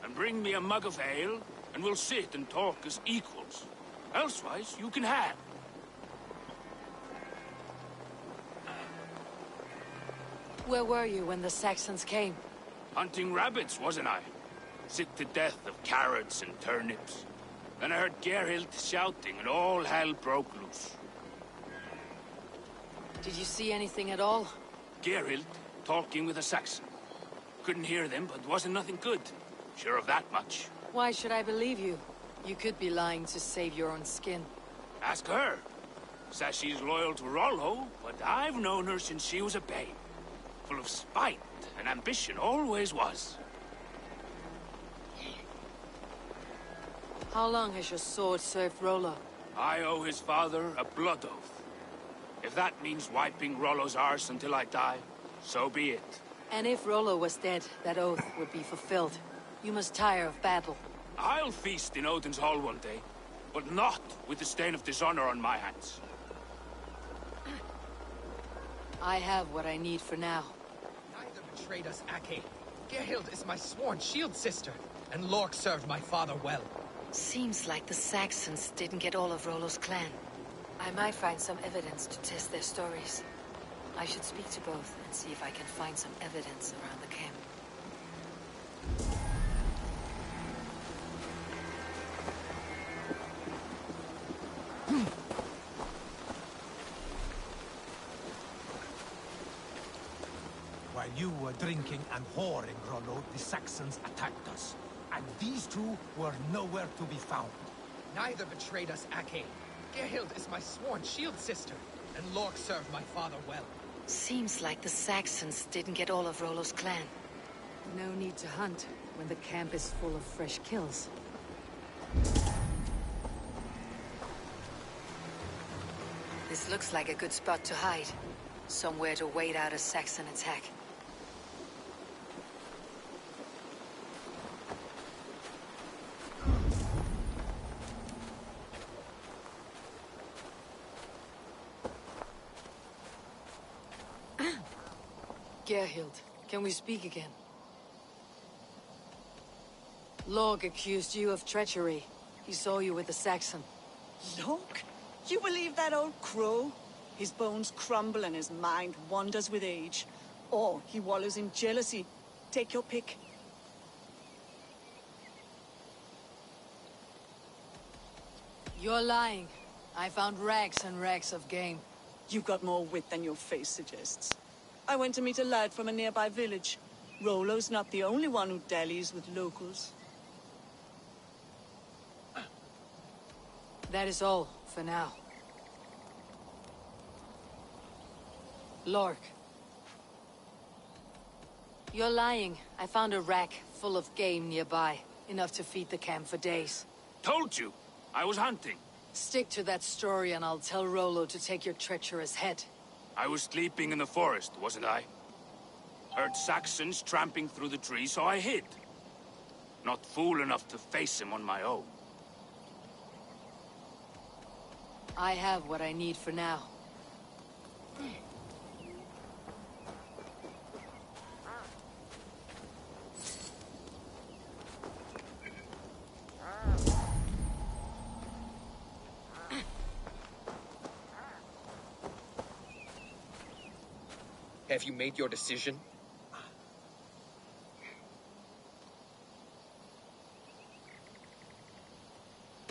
And bring me a mug of ale, and we'll sit and talk as equals. Elsewise, you can have. Where were you when the Saxons came? Hunting rabbits, wasn't I? Sick to death of carrots and turnips. Then I heard Gerhild shouting, and all hell broke loose. Did you see anything at all? Gerhild talking with a Saxon. Couldn't hear them, but wasn't nothing good. Sure of that much. Why should I believe you? You could be lying to save your own skin. Ask her. Says she's loyal to Rollo, but I've known her since she was a babe. Full of spite and ambition, always was. How long has your sword served Rollo? I owe his father a blood oath. If that means wiping Rollo's arse until I die, so be it. And if Rollo was dead, that oath would be fulfilled. You must tire of battle. I'll feast in Odin's hall one day, but not with the stain of dishonor on my hands. I have what I need for now. Neither betrayed us, Ake. Gerhild is my sworn shield sister, and Lork served my father well. Seems like the Saxons didn't get all of Rollo's clan. I might find some evidence to test their stories. I should speak to both and see if I can find some evidence around the camp. While you were drinking and whoring, Rollo, the Saxons attacked us. And these two were nowhere to be found. Neither betrayed us, Ake. Gerhild is my sworn shield sister, and Lork served my father well. Seems like the Saxons didn't get all of Rollo's clan. No need to hunt when the camp is full of fresh kills. This looks like a good spot to hide. Somewhere to wait out a Saxon attack. Gerhild, can we speak again? Lork accused you of treachery. He saw you with the Saxon. Lork? You believe that old crow? His bones crumble and his mind wanders with age. Or he wallows in jealousy. Take your pick. You're lying. I found racks and racks of game. You've got more wit than your face suggests. I went to meet a lad from a nearby village. Rollo's not the only one who dallies with locals. That is all, for now. Lork. You're lying. I found a rack full of game nearby. Enough to feed the camp for days. Told you. I was hunting. Stick to that story and I'll tell Rollo to take your treacherous head. I was sleeping in the forest, wasn't I? Heard Saxons tramping through the trees, so I hid. Not fool enough to face him on my own. I have what I need for now. Have you made your decision?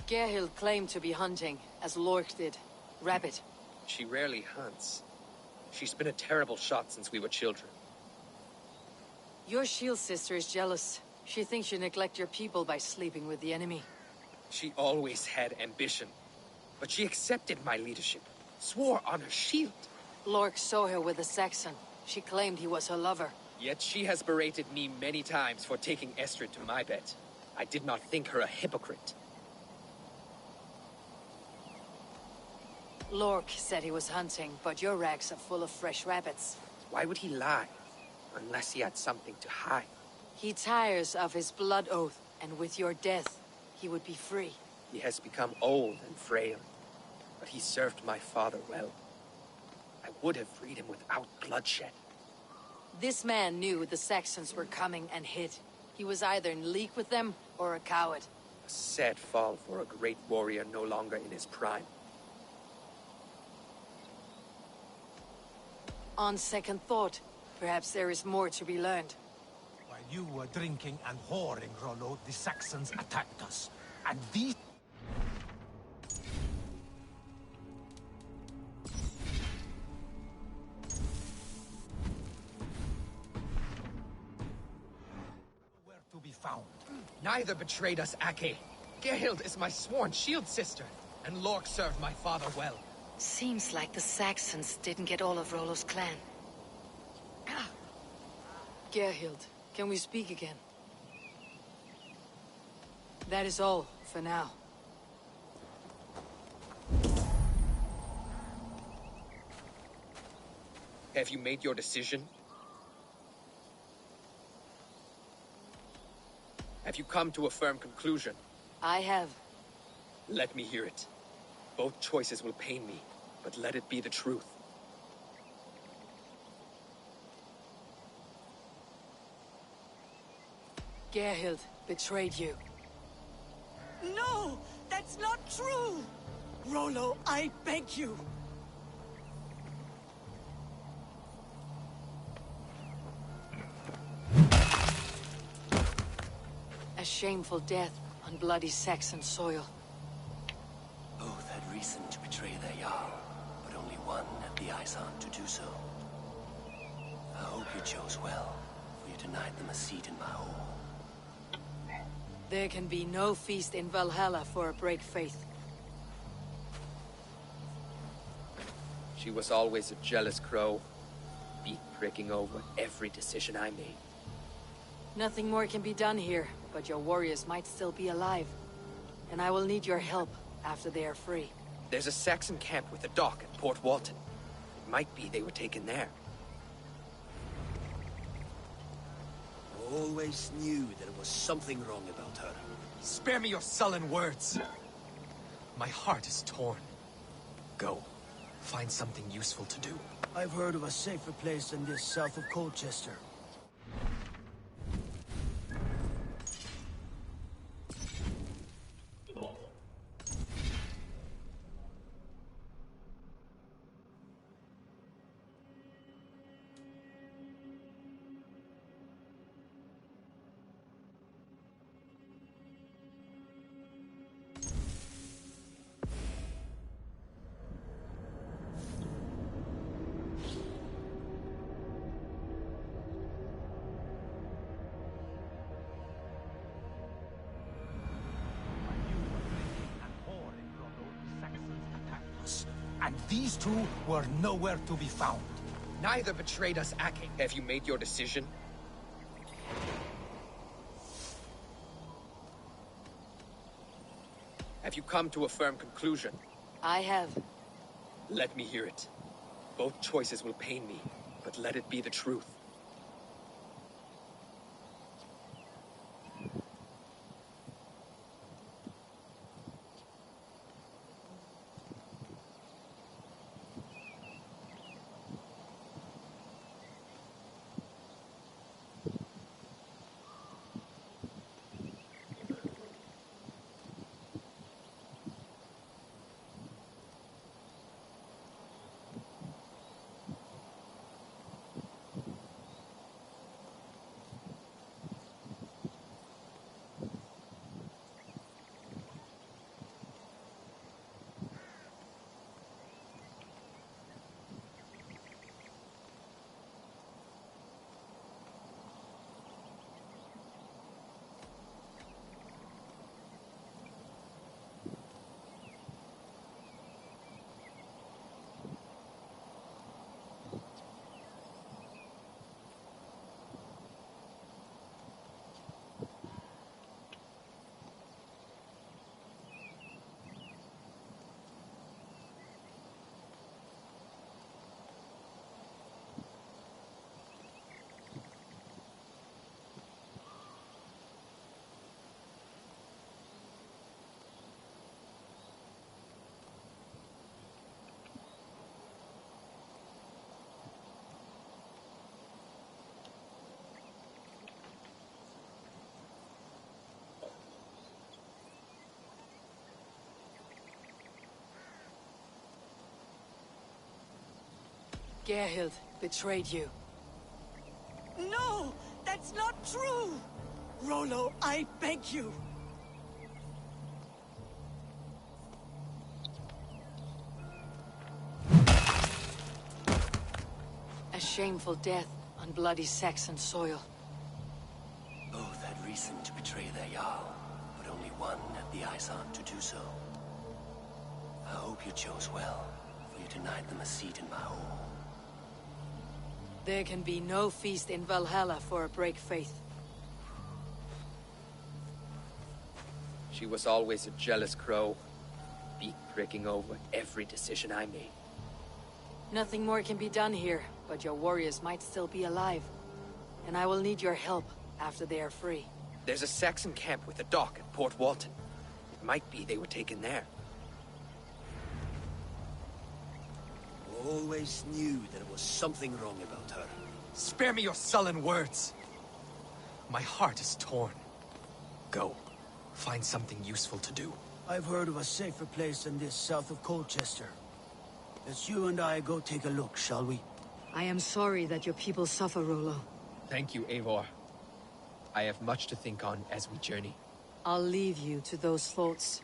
Gerhild claimed to be hunting, as Lork did. Rabbit. She rarely hunts. She's been a terrible shot since we were children. Your shield sister is jealous. She thinks you neglect your people by sleeping with the enemy. She always had ambition. But she accepted my leadership. Swore on her shield. Lork saw her with a Saxon. She claimed he was her lover. Yet she has berated me many times for taking Estrid to my bed. I did not think her a hypocrite. Lork said he was hunting, but your racks are full of fresh rabbits. Why would he lie? Unless he had something to hide. He tires of his blood oath, and with your death, he would be free. He has become old and frail, but he served my father well. I would have freed him without bloodshed. This man knew the Saxons were coming and hid. He was either in league with them, or a coward. A sad fall for a great warrior no longer in his prime. On second thought, perhaps there is more to be learned. While you were drinking and whoring, Rollo, the Saxons attacked us. And these... where to be found. Neither betrayed us, Ake. Gerhild is my sworn shield sister, and Lork served my father well. Seems like the Saxons didn't get all of Rollo's clan. Gerhild, can we speak again? That is all, for now. Have you made your decision? Have you come to a firm conclusion? I have. Let me hear it. Both choices will pain me, but let it be the truth. Gerhild betrayed you. No! That's not true! Rollo, I beg you! A shameful death on bloody Saxon soil. Both had reason to betray their Jarl, but only one had the Eyesheart to do so. I hope you chose well, for you denied them a seat in my hall. There can be no feast in Valhalla for a break faith. She was always a jealous crow, beak pricking over every decision I made. Nothing more can be done here, but your warriors might still be alive. And I will need your help after they are free. There's a Saxon camp with a dock at Port Walton. It might be they were taken there. Always knew there was something wrong about her. Spare me your sullen words. My heart is torn. Go. Find something useful to do. I've heard of a safer place than this south of Colchester. and these two were nowhere to be found. Neither betrayed us, Ake. Have you made your decision? Have you come to a firm conclusion? I have. Let me hear it. Both choices will pain me, but let it be the truth. Gerhild betrayed you. No! That's not true! Rollo, I beg you! A shameful death on bloody Saxon soil. Both had reason to betray their Jarl, but only one had the eyes on to do so. I hope you chose well, for you denied them a seat in my hall. There can be no feast in Valhalla for a break faith. She was always a jealous crow, beak pricking over every decision I made. Nothing more can be done here, but your warriors might still be alive. And I will need your help after they are free. There's a Saxon camp with a dock at Port Walton. It might be they were taken there. Always knew there was something wrong about her. Spare me your sullen words. My heart is torn. Go. Find something useful to do. I've heard of a safer place than this south of Colchester. Let's you and I go take a look, shall we? I am sorry that your people suffer, Rollo. Thank you, Eivor. I have much to think on as we journey. I'll leave you to those thoughts.